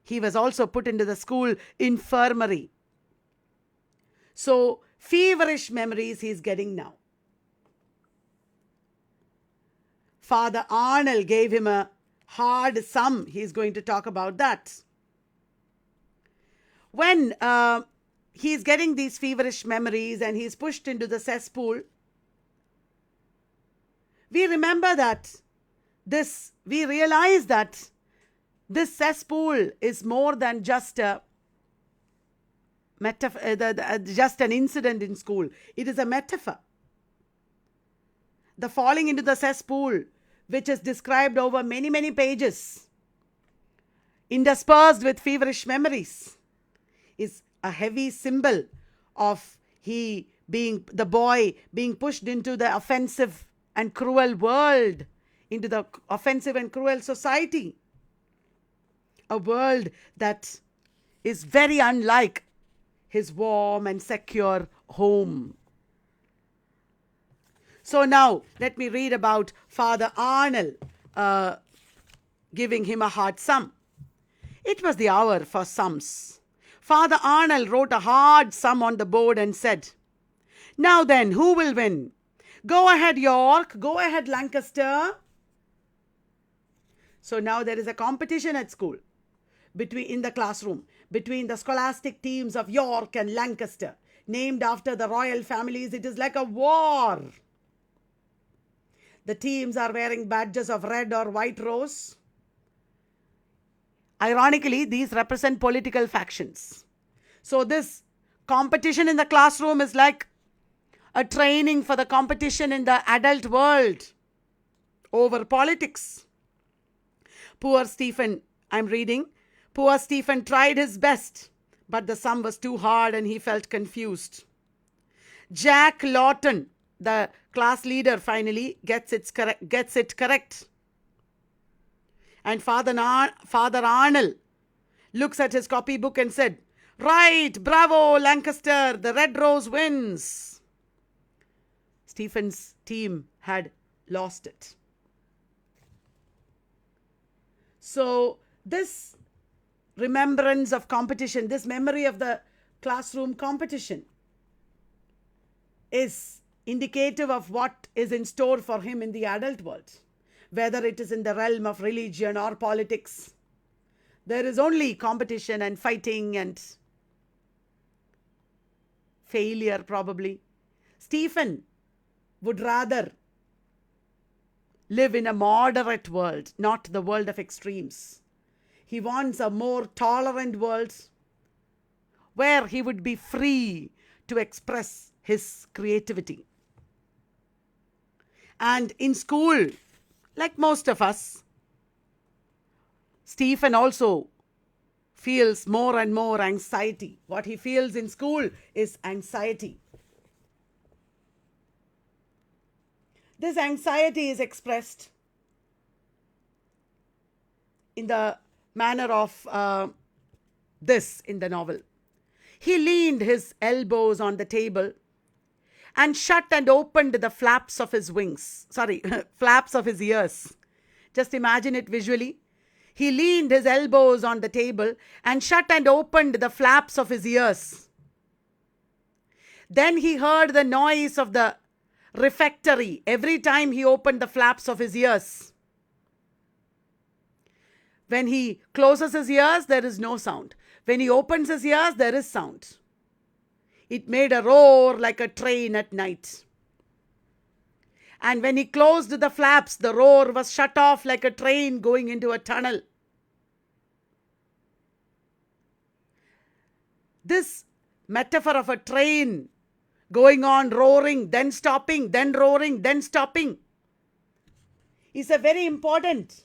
He was also put into the school infirmary. So, feverish memories he's getting now. Father Arnold gave him a hard sum. He's going to talk about that. When he's getting these feverish memories and he's pushed into the cesspool, we realize that this cesspool is more than just an incident in school. It is a metaphor. The falling into the cesspool, which is described over many, many pages, interspersed with feverish memories, is a heavy symbol of the boy being pushed into the offensive and cruel world, into the offensive and cruel society. A world that is very unlike his warm and secure home. So now, let me read about Father Arnold giving him a hard sum. It was the hour for sums. Father Arnold wrote a hard sum on the board and said, "Now then, who will win? Go ahead, York. Go ahead, Lancaster." So now there is a competition at school, in the classroom, between the scholastic teams of York and Lancaster, named after the royal families. It is like a war. The teams are wearing badges of red or white rose. Ironically, these represent political factions. So this competition in the classroom is like a training for the competition in the adult world over politics. Poor Stephen, I'm reading, poor Stephen tried his best, but the sum was too hard and he felt confused. Jack Lawton, the class leader, finally gets it correct. And Father Arnold looks at his copybook and said, "Right, bravo, Lancaster, the Red Rose wins." Stephen's team had lost it. So this remembrance of competition, this memory of the classroom competition is indicative of what is in store for him in the adult world. Whether it is in the realm of religion or politics, there is only competition and fighting and failure probably. Stephen would rather live in a moderate world, not the world of extremes. He wants a more tolerant world where he would be free to express his creativity. And in school, like most of us, Stephen also feels more and more anxiety. What he feels in school is anxiety. This anxiety is expressed in the manner of this in the novel. He leaned his elbows on the table and shut and opened the flaps of his flaps of his ears. Just imagine it visually. He leaned his elbows on the table and shut and opened the flaps of his ears. Then he heard the noise of the refectory every time he opened the flaps of his ears. When he closes his ears, there is no sound. When he opens his ears, there is sound. It made a roar like a train at night. And when he closed the flaps, the roar was shut off like a train going into a tunnel. This metaphor of a train going on roaring, then stopping, then roaring, then stopping, is a very important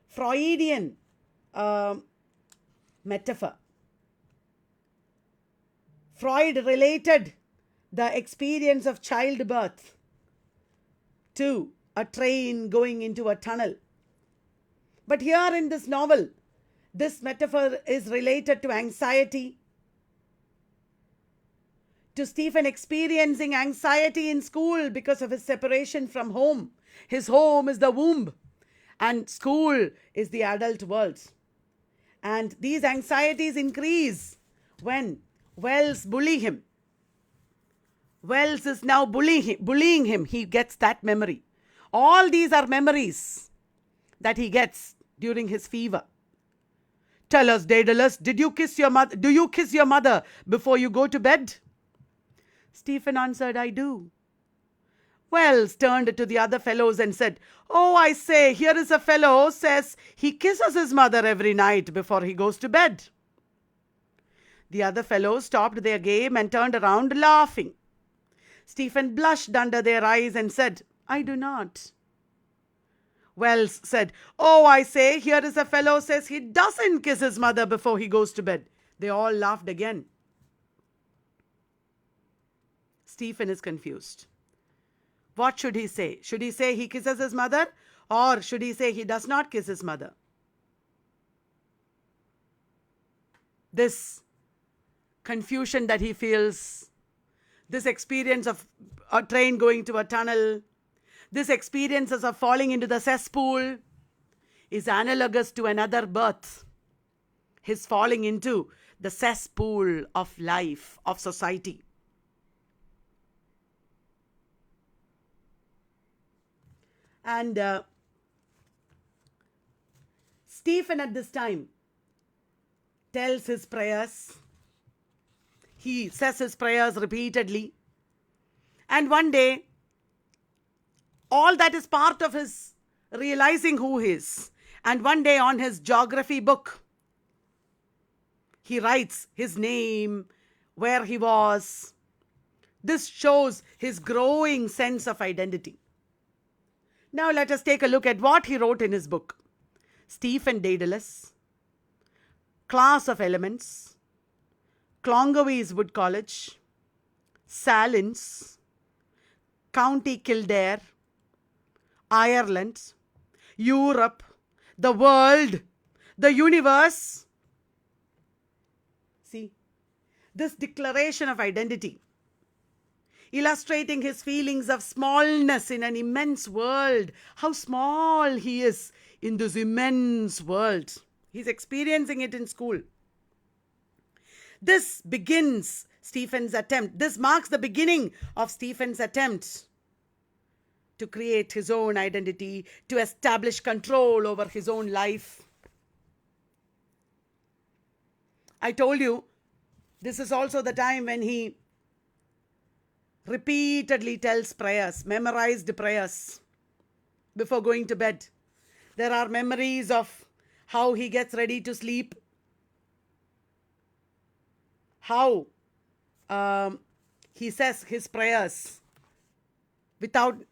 Freudian metaphor. Freud related the experience of childbirth to a train going into a tunnel. But here in this novel, this metaphor is related to anxiety, to Stephen experiencing anxiety in school because of his separation from home. His home is the womb and school is the adult world. And these anxieties increase when Wells bully him. Wells is now bullying him. He gets that memory. All these are memories that he gets during his fever. Tell us, Daedalus, do you kiss your mother before you go to bed? Stephen answered, I do. Wells turned to the other fellows and said, Oh, I say, here is a fellow says he kisses his mother every night before he goes to bed. The other fellows stopped their game and turned around laughing. Stephen blushed under their eyes and said, I do not. Wells said, Oh, I say, here is a fellow says he doesn't kiss his mother before he goes to bed. They all laughed again. Stephen is confused. What should he say? Should he say he kisses his mother, or should he say he does not kiss his mother? This confusion that he feels, this experience of a train going to a tunnel, this experience of falling into the cesspool is analogous to another birth, his falling into the cesspool of life, of society. And Stephen at this time tells his prayers. He says his prayers repeatedly. And one day, all that is part of his realizing who he is. And one day on his geography book, he writes his name, where he was. This shows his growing sense of identity. Now let us take a look at what he wrote in his book. Stephen Daedalus, Class of Elements, Clongowees Wood College, Salins, County Kildare, Ireland, Europe, the world, the universe. See, this declaration of identity, illustrating his feelings of smallness in an immense world, how small he is in this immense world. He's experiencing it in school. This begins Stephen's attempt. This marks the beginning of Stephen's attempt to create his own identity, to establish control over his own life. I told you, this is also the time when he repeatedly tells prayers, memorized prayers before going to bed. There are memories of how he gets ready to sleep, how he says his prayers without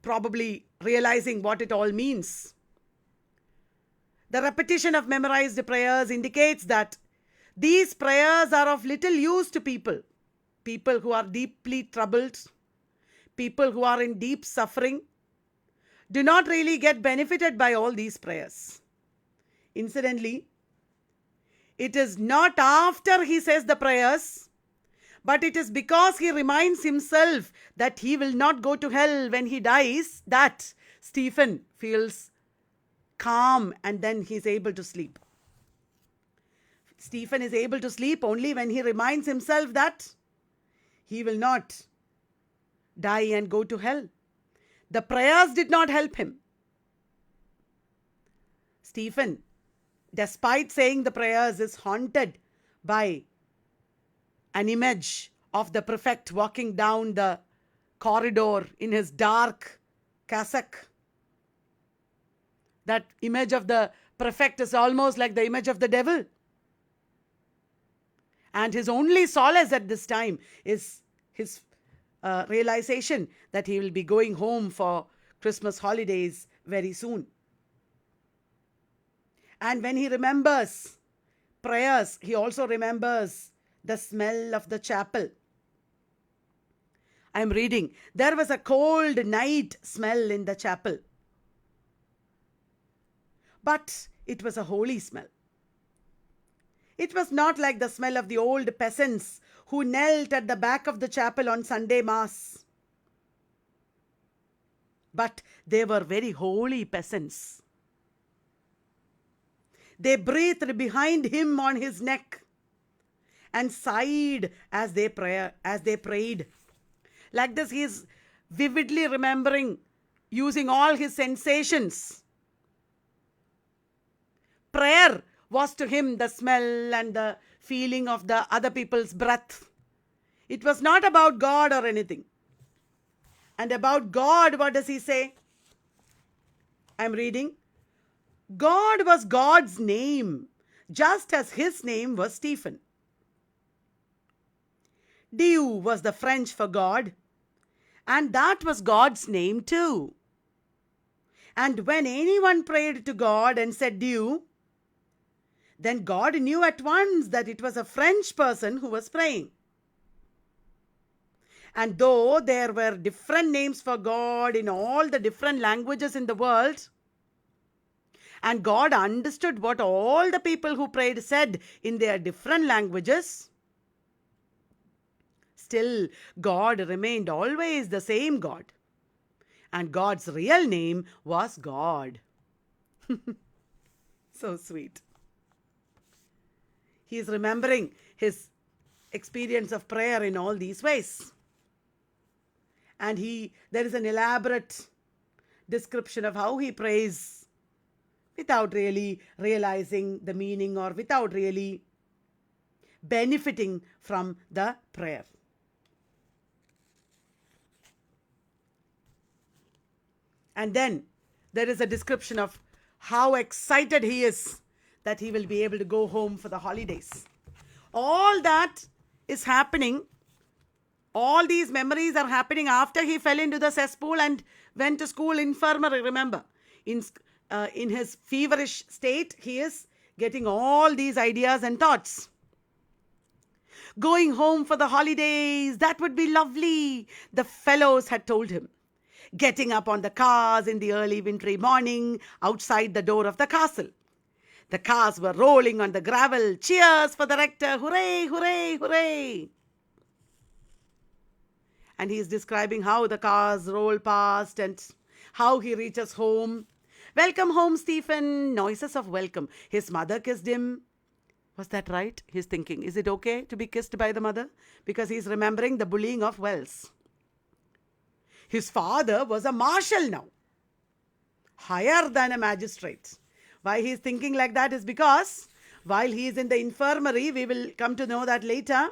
probably realizing what it all means. The repetition of memorized prayers indicates that these prayers are of little use to people. People who are deeply troubled, people who are in deep suffering, do not really get benefited by all these prayers. Incidentally, it is not after he says the prayers, but it is because he reminds himself that he will not go to hell when he dies that Stephen feels calm and then he is able to sleep. Stephen is able to sleep only when he reminds himself that he will not die and go to hell. The prayers did not help him. Stephen, despite saying the prayers, is haunted by an image of the prefect walking down the corridor in his dark cassock. That image of the prefect is almost like the image of the devil. And his only solace at this time is his realization that he will be going home for Christmas holidays very soon. And when he remembers prayers, he also remembers the smell of the chapel. I am reading, there was a cold night smell in the chapel. But it was a holy smell. It was not like the smell of the old peasants who knelt at the back of the chapel on Sunday Mass. But they were very holy peasants. They breathed behind him on his neck and sighed as they prayed. Like this, he is vividly remembering, using all his sensations. Prayer was to him the smell and the feeling of the other people's breath. It was not about God or anything. And about God, what does he say? I'm reading. God was God's name, just as his name was Stephen. Dieu was the French for God, and that was God's name too. And when anyone prayed to God and said Dieu, then God knew at once that it was a French person who was praying. And though there were different names for God in all the different languages in the world, and God understood what all the people who prayed said in their different languages, still God remained always the same God. And God's real name was God. So sweet. He is remembering his experience of prayer in all these ways. And there is an elaborate description of how he prays without really realizing the meaning or without really benefiting from the prayer. And then there is a description of how excited he is that he will be able to go home for the holidays. All that is happening. All these memories are happening after he fell into the cesspool and went to school infirmary. Remember, in his feverish state, he is getting all these ideas and thoughts. Going home for the holidays, that would be lovely, the fellows had told him. Getting up on the cars in the early wintry morning outside the door of the castle. The cars were rolling on the gravel. Cheers for the rector. Hooray, hooray, hooray. And he is describing how the cars roll past and how he reaches home. Welcome home, Stephen. Noises of welcome. His mother kissed him. Was that right? He's thinking, is it okay to be kissed by the mother? Because he's remembering the bullying of Wells. His father was a marshal now, higher than a magistrate. Why he is thinking like that is because while he is in the infirmary, we will come to know that later,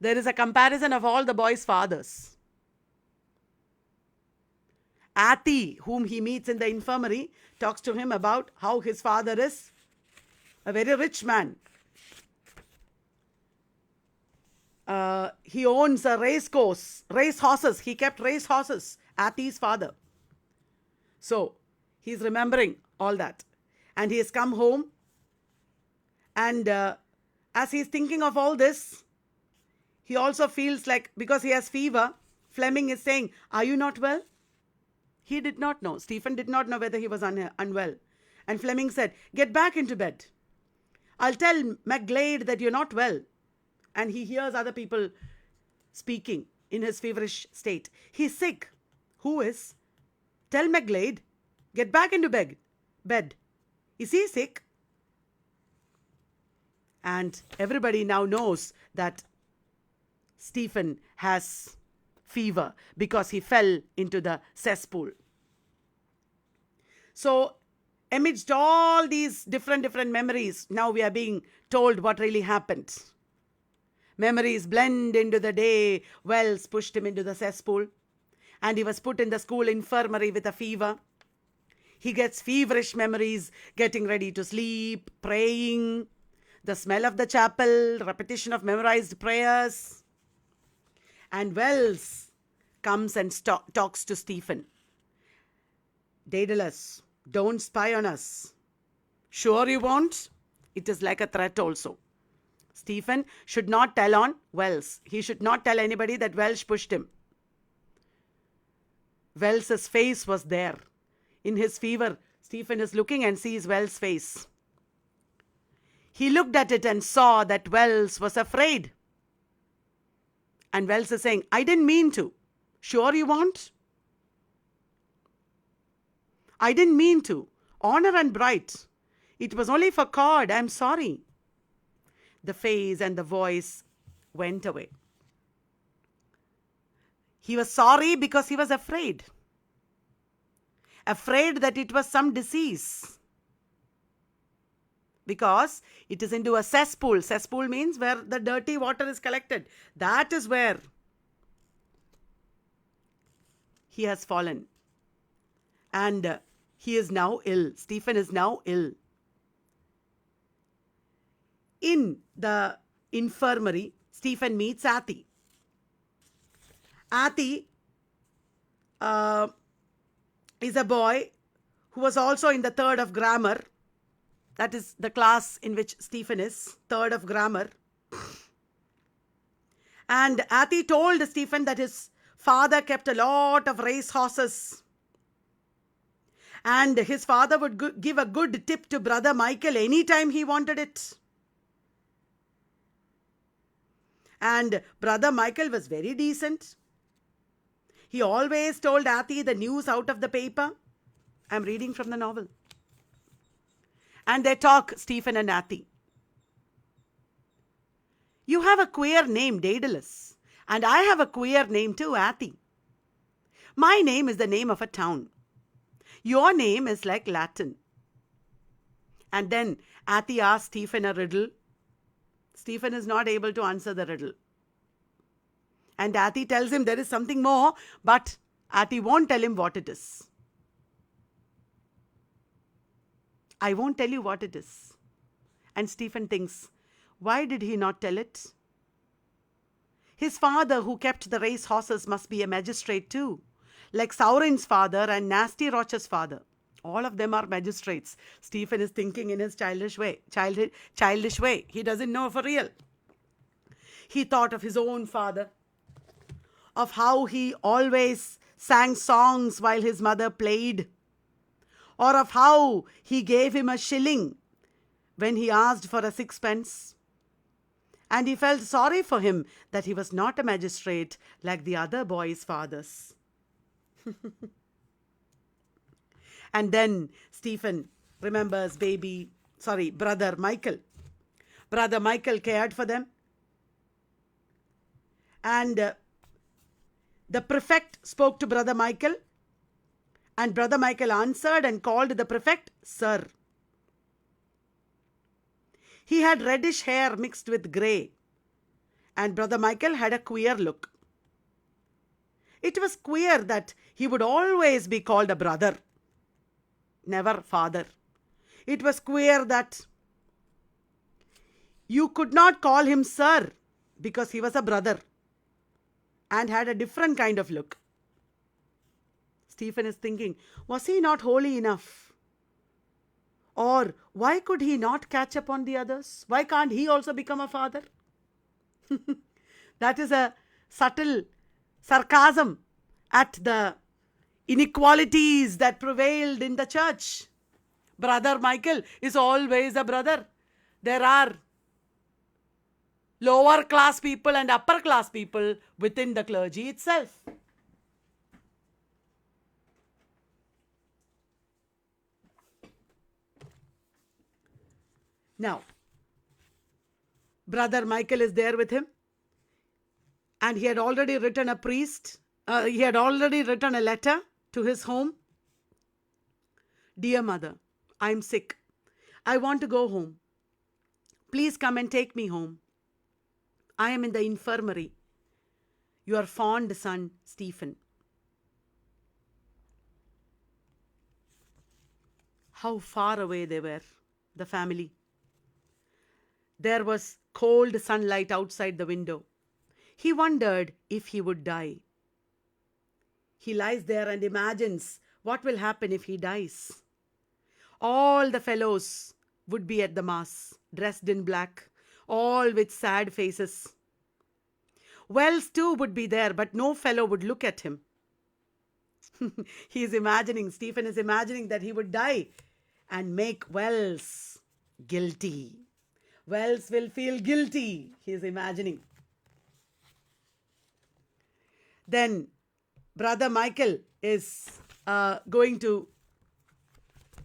there is a comparison of all the boys' fathers. Ati, whom he meets in the infirmary, talks to him about how his father is a very rich man. he owns a race course, race horses. He kept race horses, Athi's father. So he's remembering all that. And he has come home. And as he's thinking of all this, he also feels like, because he has fever, Fleming is saying, "Are you not well?" He did not know. Stephen did not know whether he was unwell. And Fleming said, "Get back into bed. I'll tell McGlade that you're not well." And he hears other people speaking in his feverish state. "He's sick." "Who is?" "Tell McGlade. Get back into bed. Is he sick?" And everybody now knows that Stephen has fever because he fell into the cesspool. So amidst all these different memories, now we are being told what really happened. Memories blend into the day Wells pushed him into the cesspool, and he was put in the school infirmary with a fever. He gets feverish memories, getting ready to sleep, praying, the smell of the chapel, repetition of memorized prayers. And Wells comes and talks to Stephen. "Daedalus, don't spy on us." "Sure you won't?" It is like a threat also. Stephen should not tell on Wells. He should not tell anybody that Wells pushed him. Wells's face was there. In his fever, Stephen is looking and sees Wells' face. He looked at it and saw that Wells was afraid. And Wells is saying, "I didn't mean to." "Sure you won't?" "I didn't mean to. Honor and bright. It was only for Cod. I'm sorry." The face and the voice went away. He was sorry because he was afraid. Afraid that it was some disease. Because it is into a cesspool. Cesspool means where the dirty water is collected. That is where he has fallen. And he is now ill. Stephen is now ill. In the infirmary, Stephen meets Athi. Athi is a boy who was also in the third of grammar. That is the class in which Stephen is, third of grammar. And Athi told Stephen that his father kept a lot of race horses. And his father would give a good tip to brother Michael anytime he wanted it. And brother Michael was very decent. He always told Athi the news out of the paper. I'm reading from the novel. And they talk, Stephen and Athi. "You have a queer name, Daedalus. And I have a queer name too, Athi. My name is the name of a town. Your name is like Latin." And then Athi asks Stephen a riddle. Stephen is not able to answer the riddle. And Athi tells him there is something more, but Athi won't tell him what it is. "I won't tell you what it is." And Stephen thinks, why did he not tell it? His father who kept the race horses must be a magistrate too, like Saurin's father and Nasty Roch's father. All of them are magistrates. Stephen is thinking in his childish way. He doesn't know for real. He thought of his own father, of how he always sang songs while his mother played, or of how he gave him a shilling when he asked for a sixpence. And he felt sorry for him that he was not a magistrate like the other boys' fathers. And then Stephen remembers brother Michael. Brother Michael cared for them. And the prefect spoke to brother Michael. And brother Michael answered and called the prefect sir. He had reddish hair mixed with grey. And brother Michael had a queer look. It was queer that he would always be called a brother, never father. It was queer that you could not call him sir because he was a brother and had a different kind of look. Stephen is thinking, was he not holy enough? Or why could he not catch up on the others? Why can't he also become a father? That is a subtle sarcasm at the inequalities that prevailed in the church. Brother Michael is always a brother. There are lower class people and upper class people within the clergy itself. Now, Brother Michael is there with him, and he had already written a letter to his home. Dear mother, I am sick. I want to go home. Please come and take me home. I am in the infirmary. Your fond son, Stephen. How far away they were, the family. There was cold sunlight outside the window. He wondered if he would die. He lies there and imagines what will happen if he dies. All the fellows would be at the mass, dressed in black, all with sad faces. Wells too would be there, but no fellow would look at him. Stephen is imagining that he would die and make Wells guilty. Wells will feel guilty, he is imagining. Then Brother Michael is going to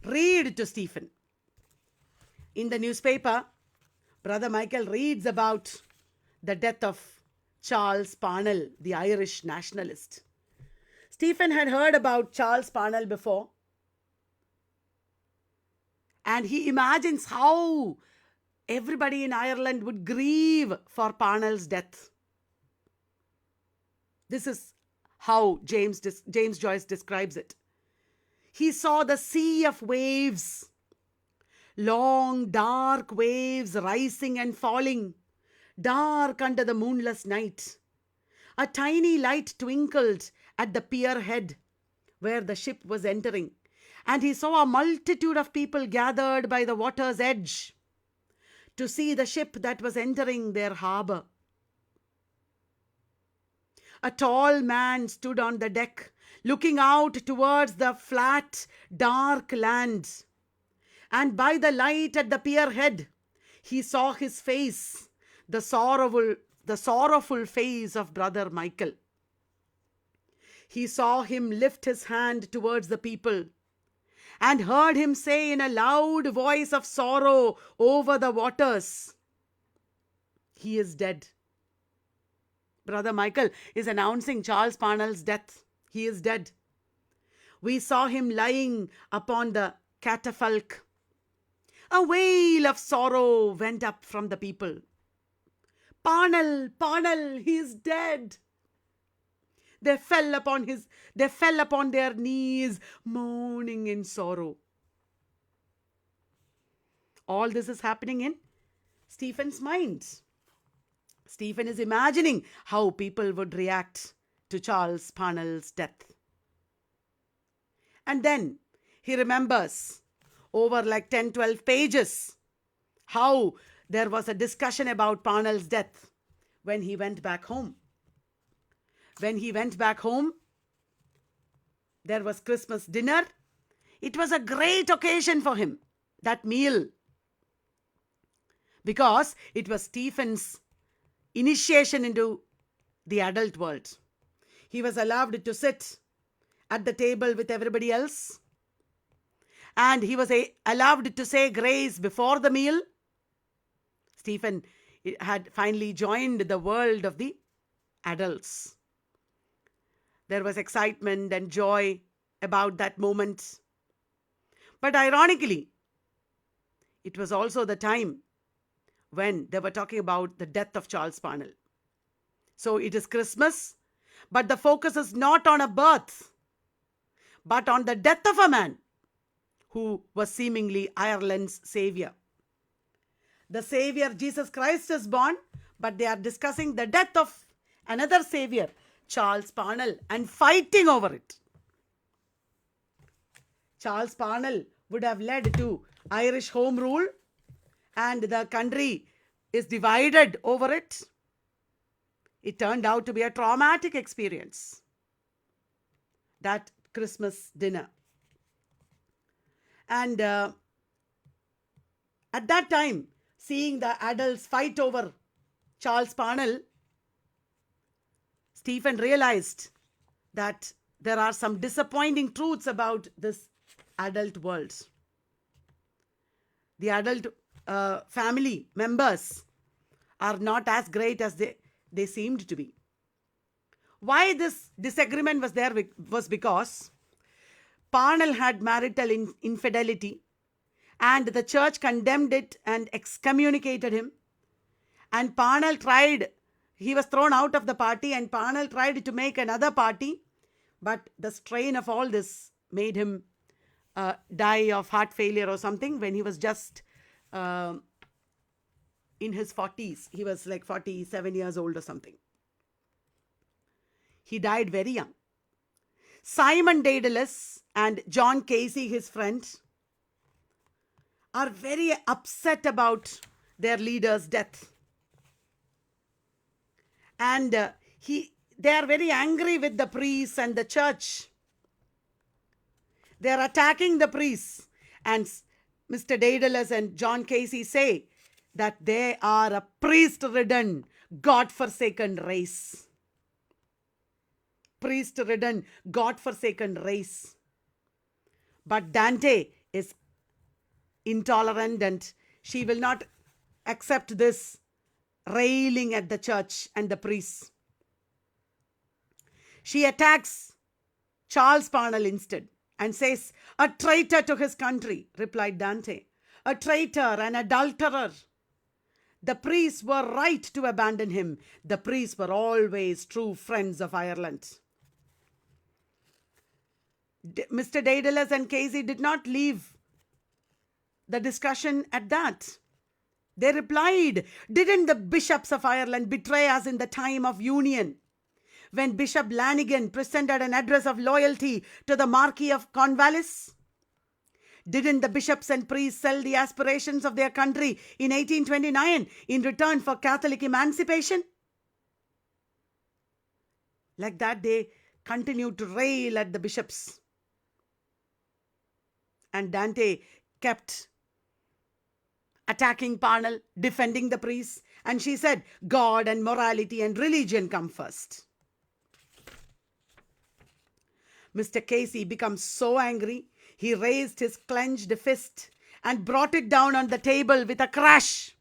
read to Stephen. In the newspaper, Brother Michael reads about the death of Charles Parnell, the Irish nationalist. Stephen had heard about Charles Parnell before, and he imagines how everybody in Ireland would grieve for Parnell's death. This is how James Joyce describes it. He saw the sea of waves, long dark waves rising and falling, dark under the moonless night. A tiny light twinkled at the pier head where the ship was entering, and he saw a multitude of people gathered by the water's edge to see the ship that was entering their harbour. A tall man stood on the deck, looking out towards the flat, dark land. And by the light at the pier head, he saw his face, the sorrowful face of Brother Michael. He saw him lift his hand towards the people and heard him say in a loud voice of sorrow over the waters, "He is dead." Brother Michael is announcing Charles Parnell's death. He is dead. We saw him lying upon the catafalque. A wail of sorrow went up from the people. "Parnell, Parnell, he is dead." They fell upon their knees, moaning in sorrow. All this is happening in Stephen's mind. Stephen is imagining how people would react to Charles Parnell's death. And then he remembers over like 10-12 pages how there was a discussion about Parnell's death when he went back home. When he went back home, there was Christmas dinner. It was a great occasion for him, that meal, because it was Stephen's initiation into the adult world. He was allowed to sit at the table with everybody else, and he was allowed to say grace before the meal. Stephen had finally joined the world of the adults. There was excitement and joy about that moment. But ironically, it was also the time when they were talking about the death of Charles Parnell. So it is Christmas, but the focus is not on a birth, but on the death of a man who was seemingly Ireland's savior. The Savior Jesus Christ is born, but they are discussing the death of another savior, Charles Parnell, and fighting over it. Charles Parnell would have led to Irish Home Rule, and the country is divided over it. It turned out to be a traumatic experience, that Christmas dinner. And at that time, seeing the adults fight over Charles Parnell, Stephen realized that there are some disappointing truths about this adult world. The adult family members are not as great as they seemed to be. Why this disagreement was there was because Parnell had marital infidelity, and the church condemned it and excommunicated him. And Parnell he was thrown out of the party, and Parnell tried to make another party, but the strain of all this made him die of heart failure or something when he was just in his 40s. He was like 47 years old or something. He died very young. Simon Daedalus and John Casey, his friend, are very upset about their leader's death. And they are very angry with the priests and the church. They are attacking the priests. And Mr. Daedalus and John Casey say that they are a priest-ridden, God-forsaken race. Priest-ridden, God-forsaken race. But Dante is intolerant, and she will not accept this railing at the church and the priests. She attacks Charles Parnell instead and says, "A traitor to his country," replied Dante. "A traitor, an adulterer. The priests were right to abandon him. The priests were always true friends of Ireland." Mr. Daedalus and Casey did not leave the discussion at that. They replied, "Didn't the bishops of Ireland betray us in the time of union, when Bishop Lanigan presented an address of loyalty to the Marquis of Cornwallis? Didn't the bishops and priests sell the aspirations of their country in 1829 in return for Catholic emancipation?" Like that, they continued to rail at the bishops. And Dante kept attacking Parnell, defending the priests, and she said, "God and morality and religion come first." Mr. Casey becomes so angry, he raised his clenched fist and brought it down on the table with a crash.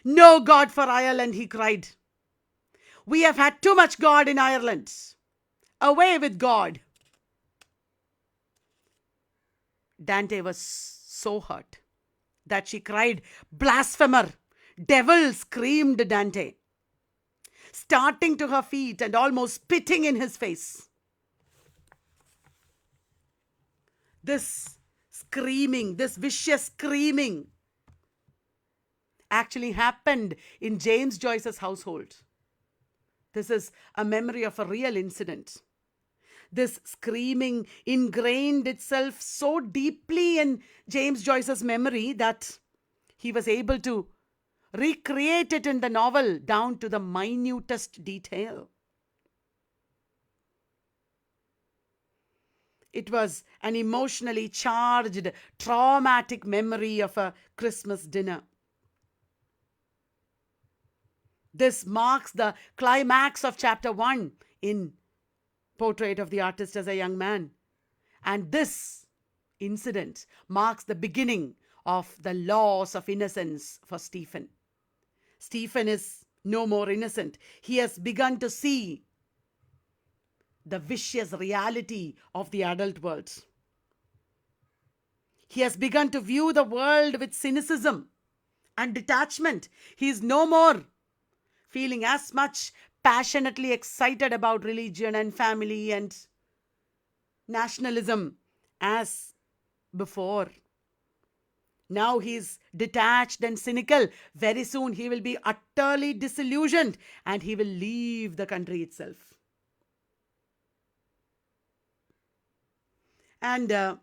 "No God for Ireland," he cried. "We have had too much God in Ireland. Away with God." Dante was so hurt that she cried, "Blasphemer! Devil!" screamed Dante, starting to her feet and almost spitting in his face. This screaming, this vicious screaming, actually happened in James Joyce's household. This is a memory of a real incident. This screaming ingrained itself so deeply in James Joyce's memory that he was able to recreate it in the novel down to the minutest detail. It was an emotionally charged, traumatic memory of a Christmas dinner. This marks the climax of chapter 1 in Portrait of the Artist as a Young Man. And this incident marks the beginning of the loss of innocence for Stephen. Stephen is no more innocent. He has begun to see the vicious reality of the adult world. He has begun to view the world with cynicism and detachment. He is no more feeling as much passionately excited about religion and family and nationalism as before. Now he's detached and cynical. Very soon he will be utterly disillusioned and he will leave the country itself. And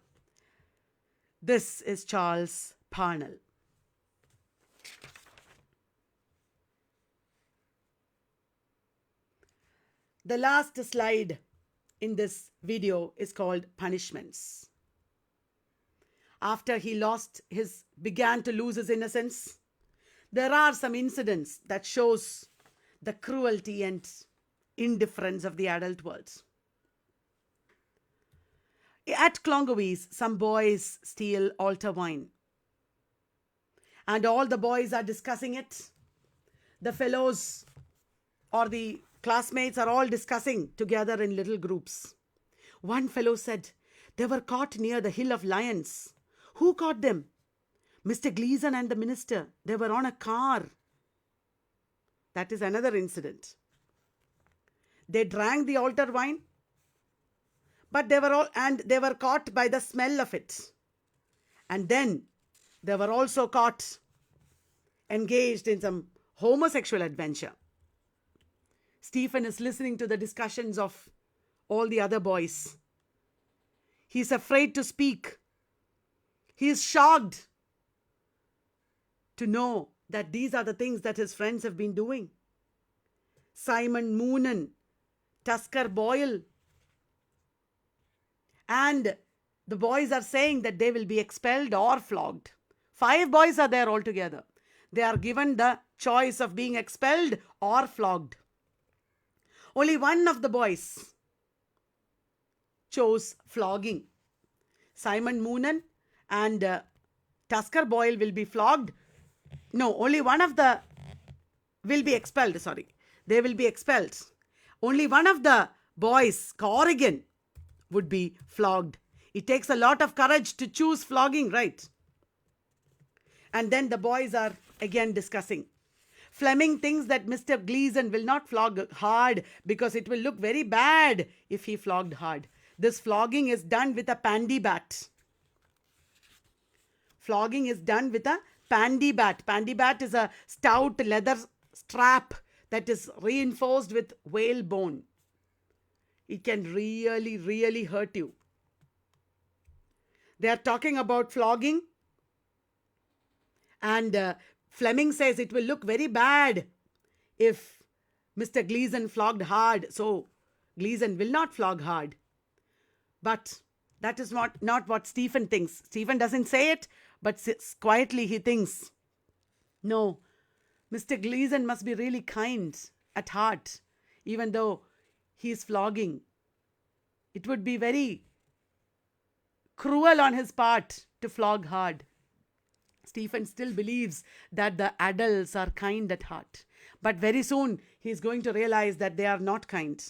this is Charles Parnell. The last slide in this video is called punishments. After he began to lose his innocence, there are some incidents that shows the cruelty and indifference of the adult world. At Clongowees, some boys steal altar wine. And all the boys are discussing it. The fellows or the classmates are all discussing together in little groups. One fellow said, "They were caught near the Hill of Lions." "Who caught them?" "Mr. Gleason and the minister. They were on a car." That is another incident. They drank the altar wine, but they were caught by the smell of it. And then they were also caught engaged in some homosexual adventure. Stephen is listening to the discussions of all the other boys. He's afraid to speak. He is shocked to know that these are the things that his friends have been doing. Simon Moonan, Tusker Boyle. And the boys are saying that they will be expelled or flogged. 5 boys are there altogether. They are given the choice of being expelled or flogged. Only one of the boys chose flogging. Simon Moonan and Tusker Boyle will be flogged. No, only one of the will be expelled. They will be expelled. Only one of the boys, Corrigan, would be flogged. It takes a lot of courage to choose flogging, right? And then the boys are again discussing. Fleming thinks that Mr. Gleason will not flog hard because it will look very bad if he flogged hard. This flogging is done with a pandy bat. Flogging is done with a pandy bat. Pandy bat is a stout leather strap that is reinforced with whalebone. It can really, really hurt you. They are talking about flogging. And Fleming says it will look very bad if Mr. Gleason flogged hard. So Gleason will not flog hard. But that is not what Stephen thinks. Stephen doesn't say it, but quietly he thinks, no, Mr. Gleason must be really kind at heart, even though he is flogging. It would be very cruel on his part to flog hard. Stephen still believes that the adults are kind at heart. But very soon he is going to realize that they are not kind.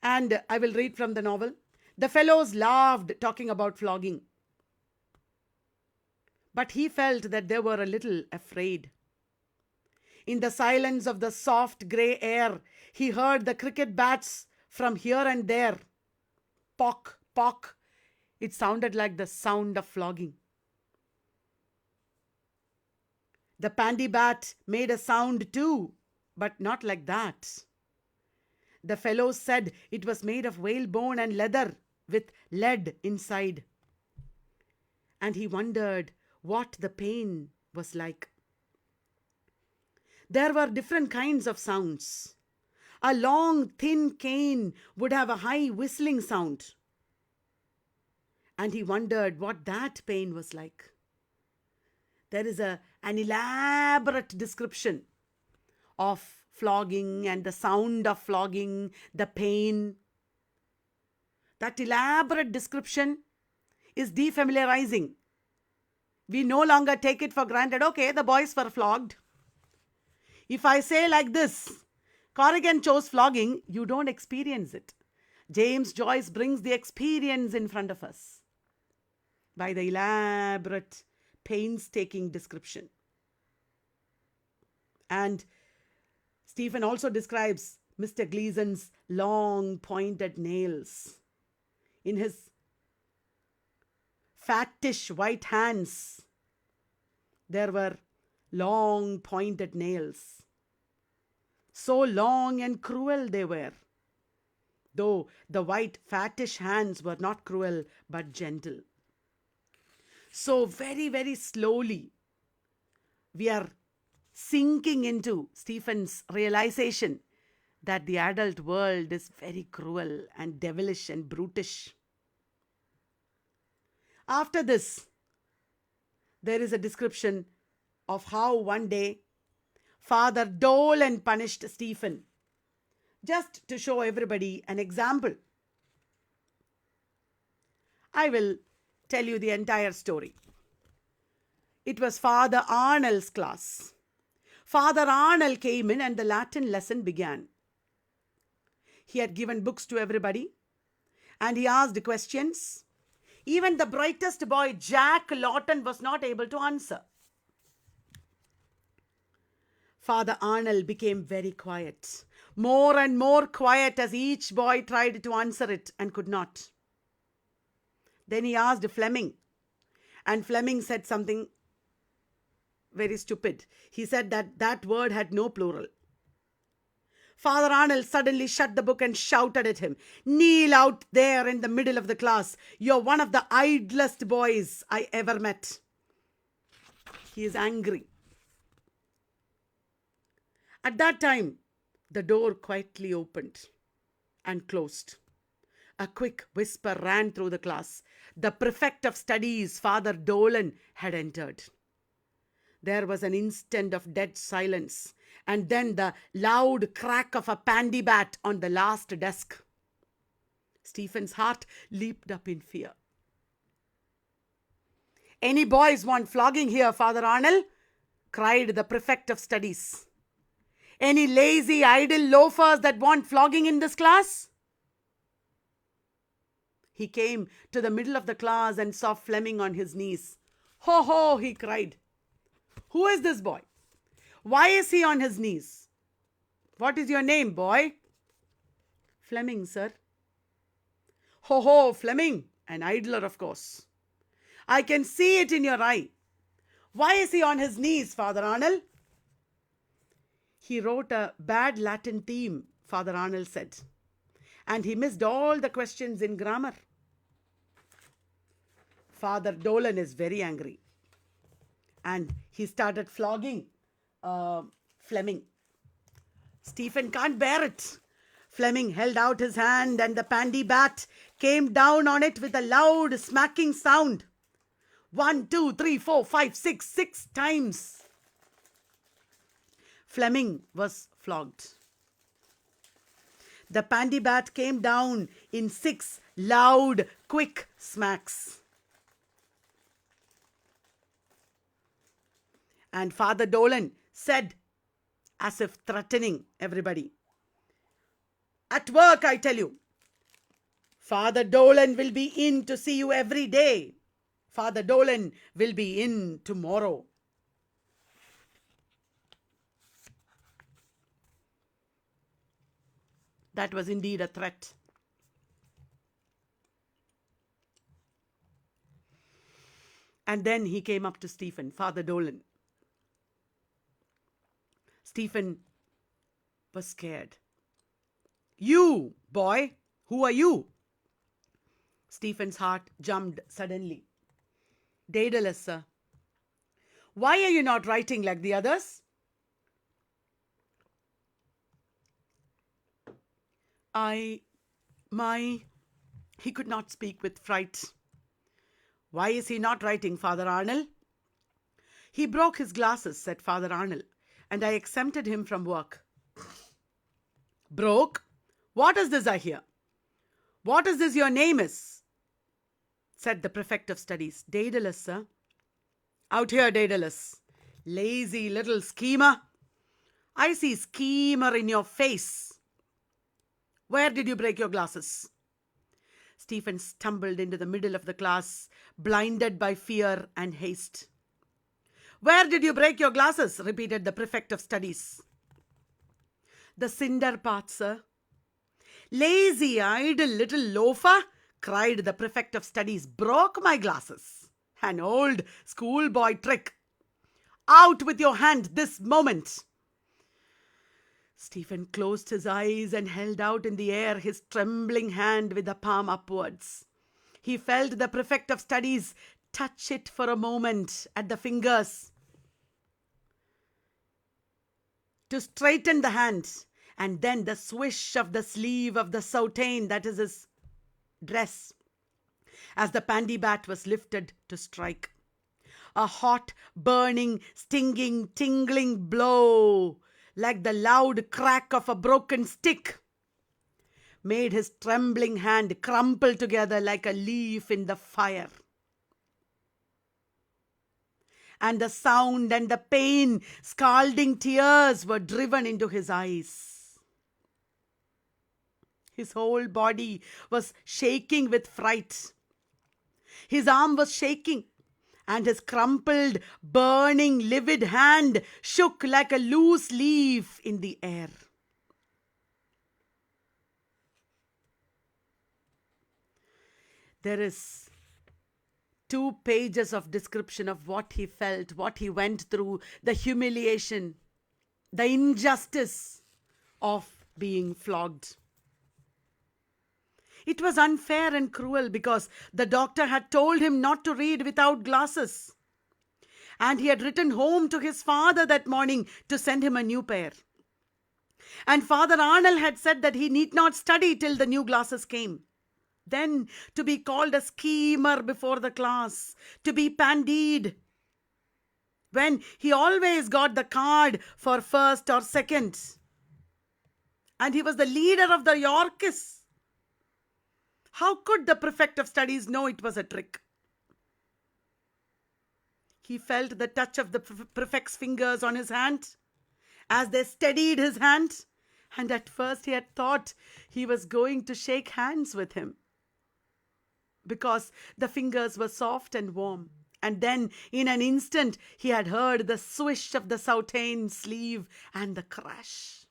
And I will read from the novel. The fellows laughed talking about flogging. But he felt that they were a little afraid. In the silence of the soft grey air, he heard the cricket bats from here and there. Pock, pock. It sounded like the sound of flogging. The pandy bat made a sound too, but not like that. The fellows said it was made of whalebone and leather with lead inside. And he wondered what the pain was like. There were different kinds of sounds. A long, thin cane would have a high whistling sound. And he wondered what that pain was like. There is an elaborate description of flogging and the sound of flogging, the pain. That elaborate description is defamiliarizing. We no longer take it for granted. Okay, the boys were flogged. If I say like this, Corrigan chose flogging, you don't experience it. James Joyce brings the experience in front of us by the elaborate, painstaking description. And Stephen also describes Mr. Gleason's long pointed nails. In his fattish white hands. There were long pointed nails. So long and cruel they were. Though the white fattish hands were not cruel but gentle. So very, very slowly we are sinking into Stephen's realization that the adult world is very cruel and devilish and brutish. After this, there is a description of how one day Father Dolan punished Stephen, just to show everybody an example. I will tell you the entire story. It was Father Arnold's class. Father Arnold came in and the Latin lesson began. He had given books to everybody and he asked questions. Even the brightest boy, Jack Lawton, was not able to answer. Father Arnold became very quiet, more and more quiet as each boy tried to answer it and could not. Then he asked Fleming, and Fleming said something very stupid. He said that that word had no plural. Father Arnold suddenly shut the book and shouted at him, "Kneel out there in the middle of the class. You're one of the idlest boys I ever met." He is angry. At that time, the door quietly opened and closed. A quick whisper ran through the class. The prefect of studies, Father Dolan, had entered. There was an instant of dead silence, and then the loud crack of a pandy bat on the last desk. Stephen's heart leaped up in fear. "Any boys want flogging here, Father Arnold?" cried the prefect of studies. "Any lazy, idle loafers that want flogging in this class?" He came to the middle of the class and saw Fleming on his knees. "Ho, ho," he cried. "Who is this boy? Why is he on his knees? What is your name, boy?" "Fleming, sir." "Ho, ho, Fleming, an idler, of course. I can see it in your eye. Why is he on his knees, Father Arnold?" "He wrote a bad Latin theme," Father Arnold said, "and he missed all the questions in grammar." Father Dolan is very angry. And he started flogging Fleming. Stephen can't bear it. Fleming held out his hand and the pandy bat came down on it with a loud smacking sound. 1, 2, 3, 4, 5, 6, 6 times. Fleming was flogged. The pandy bat came down in 6 loud, quick smacks. And Father Dolan said, as if threatening everybody, "At work, I tell you. Father Dolan will be in to see you every day. Father Dolan will be in tomorrow." That was indeed a threat. And then he came up to Stephen, Father Dolan. Stephen was scared. "You, boy, who are you?" Stephen's heart jumped suddenly. "Daedalus, sir." "Why are you not writing like the others?" He could not speak with fright. "Why is he not writing, Father Arnold?" "He broke his glasses," said Father Arnold, "and I exempted him from work." "Broke? What is this I hear? What is this your name is?" said the prefect of studies. "Daedalus, sir." "Out here, Daedalus. Lazy little schemer. I see schemer in your face. Where did you break your glasses?" Stephen stumbled into the middle of the class, blinded by fear and haste. "Where did you break your glasses?" repeated the prefect of studies. "The cinder path, sir." "Lazy, idle little loafer," cried the prefect of studies. "Broke my glasses. An old schoolboy trick. Out with your hand this moment." Stephen closed his eyes and held out in the air his trembling hand with the palm upwards. He felt the prefect of studies touch it for a moment at the fingers to straighten the hand, and then the swish of the sleeve of the soutane, that is his dress, as the pandybat was lifted to strike. A hot, burning, stinging, tingling blow, like the loud crack of a broken stick, made his trembling hand crumple together like a leaf in the fire. And the sound and the pain, scalding tears were driven into his eyes. His whole body was shaking with fright. His arm was shaking, and his crumpled, burning, livid hand shook like a loose leaf in the air. There is 2 pages of description of what he felt, what he went through, the humiliation, the injustice of being flogged. It was unfair and cruel because the doctor had told him not to read without glasses. And he had written home to his father that morning to send him a new pair. And Father Arnold had said that he need not study till the new glasses came. Then to be called a schemer before the class, to be pandied, when he always got the card for first or second. And he was the leader of the Yorkists. How could the prefect of studies know it was a trick? He felt the touch of the prefect's fingers on his hand as they steadied his hand, and at first he had thought he was going to shake hands with him because the fingers were soft and warm. And then in an instant he had heard the swish of the soutane sleeve and the crash.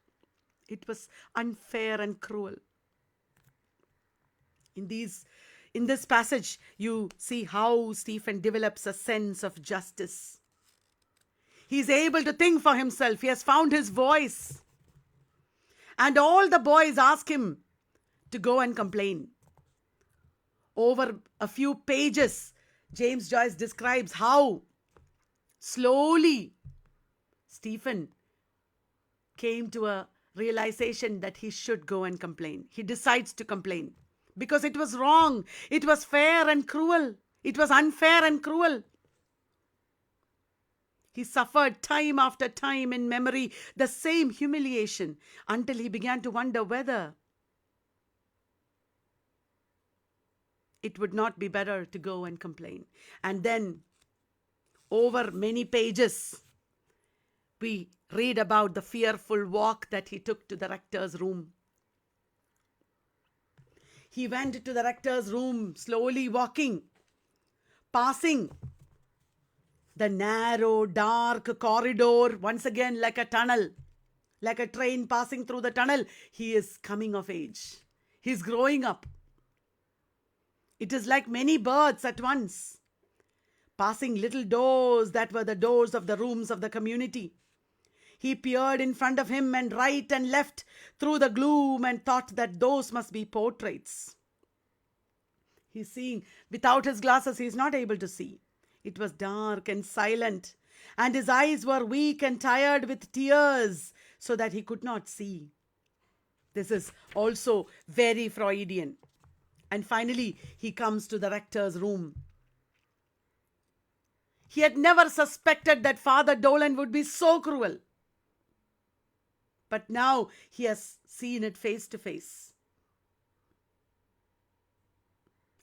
It was unfair and cruel. In this passage, you see how Stephen develops a sense of justice. He is able to think for himself. He has found his voice. And all the boys ask him to go and complain. Over a few pages, James Joyce describes how slowly Stephen came to a realization that he should go and complain. He decides to complain because it was wrong. It was fair and cruel. It was unfair and cruel. He suffered time after time in memory the same humiliation until he began to wonder whether it would not be better to go and complain. And then, over many pages, we read about the fearful walk that he took to the rector's room. He went to the rector's room, slowly walking, passing the narrow, dark corridor, once again like a tunnel, like a train passing through the tunnel. He is coming of age. He's growing up. It is like many births at once, passing little doors that were the doors of the rooms of the community. He peered in front of him and right and left through the gloom and thought that those must be portraits. He's seeing. Without his glasses, he's not able to see. It was dark and silent, and his eyes were weak and tired with tears, so that he could not see. This is also very Freudian. And finally, he comes to the rector's room. He had never suspected that Father Dolan would be so cruel. But now he has seen it face to face.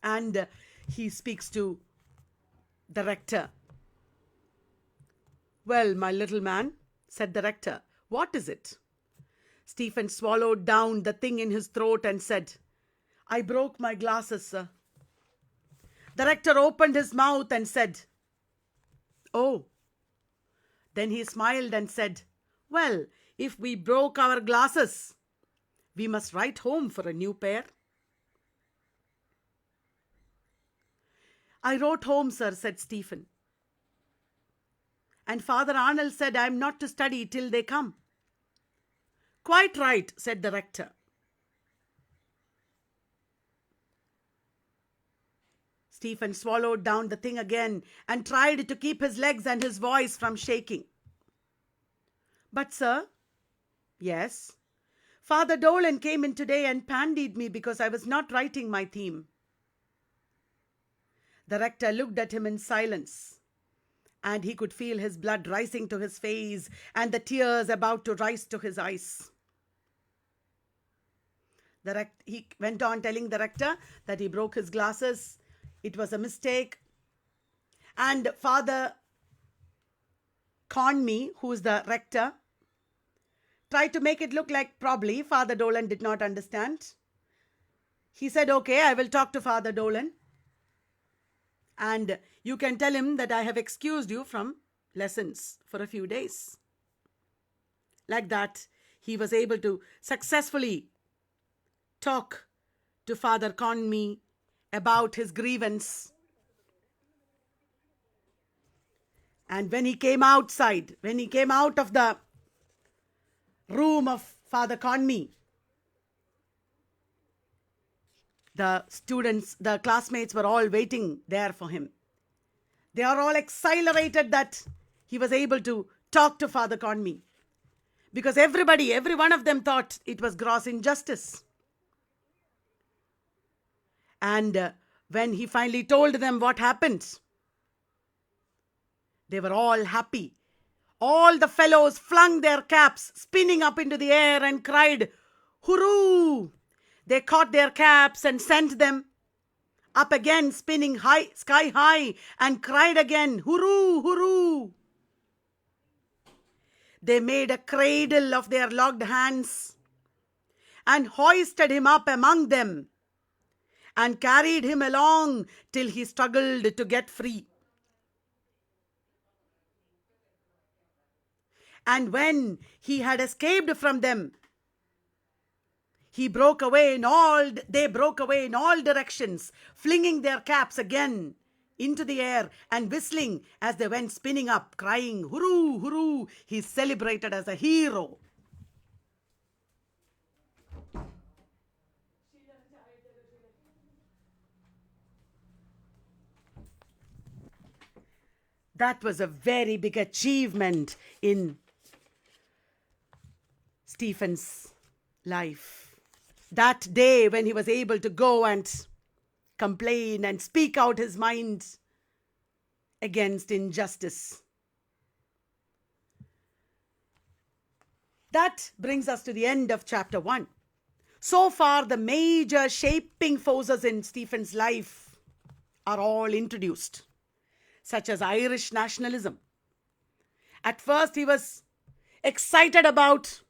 And he speaks to the rector. "Well, my little man," said the rector, "what is it?" Stephen swallowed down the thing in his throat and said, "I broke my glasses, sir." The rector opened his mouth and said, "Oh." Then he smiled and said, "Well, if we broke our glasses, we must write home for a new pair." I wrote home, sir, said Stephen. And Father Arnold said I am not to study till they come. Quite right, said the rector. Stephen swallowed down the thing again and tried to keep his legs and his voice from shaking. But, sir, yes, Father Dolan came in today and pandied me because I was not writing my theme. The rector looked at him in silence, and he could feel his blood rising to his face and the tears about to rise to his eyes. He went on telling the rector that he broke his glasses. It was a mistake. And Father Conme, who is the rector, tried to make it look like probably Father Dolan did not understand. He said, okay, I will talk to Father Dolan. And you can tell him that I have excused you from lessons for a few days. Like that, he was able to successfully talk to Father Conme about his grievance. And when he came outside, when he came out of the room of Father Conme, the students, the classmates were all waiting there for him. They are all exhilarated that he was able to talk to Father Conme, because every one of them thought it was gross injustice. And when he finally told them what happened, they were all happy. All the fellows flung their caps spinning up into the air and cried, "Hooroo!" They caught their caps and sent them up again, spinning high, sky high, and cried again, "Hooroo! Hooroo!" They made a cradle of their locked hands and hoisted him up among them and carried him along till he struggled to get free. And when he had escaped from them, they broke away in all directions, flinging their caps again into the air and whistling as they went spinning up, crying, "Hooroo, hooroo!" He's celebrated as a hero. That was a very big achievement in Stephen's life. That day when he was able to go and complain and speak out his mind against injustice. That brings us to the end of chapter 1. So far, the major shaping forces in Stephen's life are all introduced, such as Irish nationalism. At first, he was excited about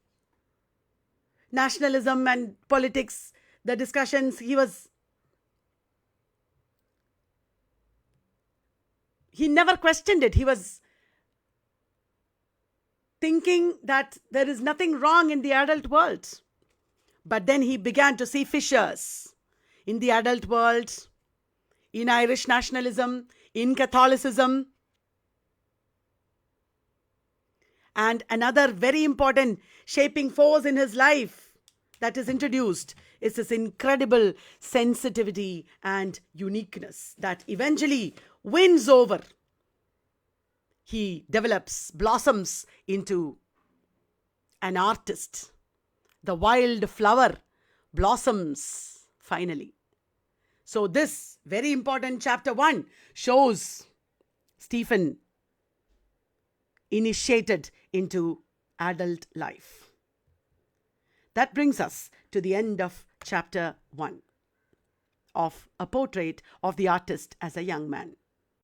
nationalism and politics, the discussions. He never questioned it. He was thinking that there is nothing wrong in the adult world. But then he began to see fissures in the adult world, in Irish nationalism, in Catholicism. And another very important shaping force in his life that is introduced is this incredible sensitivity and uniqueness that eventually wins over. He develops, blossoms into an artist. The wild flower blossoms finally. So this very important chapter 1 shows Stephen initiated into adult life. That brings us to the end of chapter 1 of A Portrait of the Artist as a Young Man.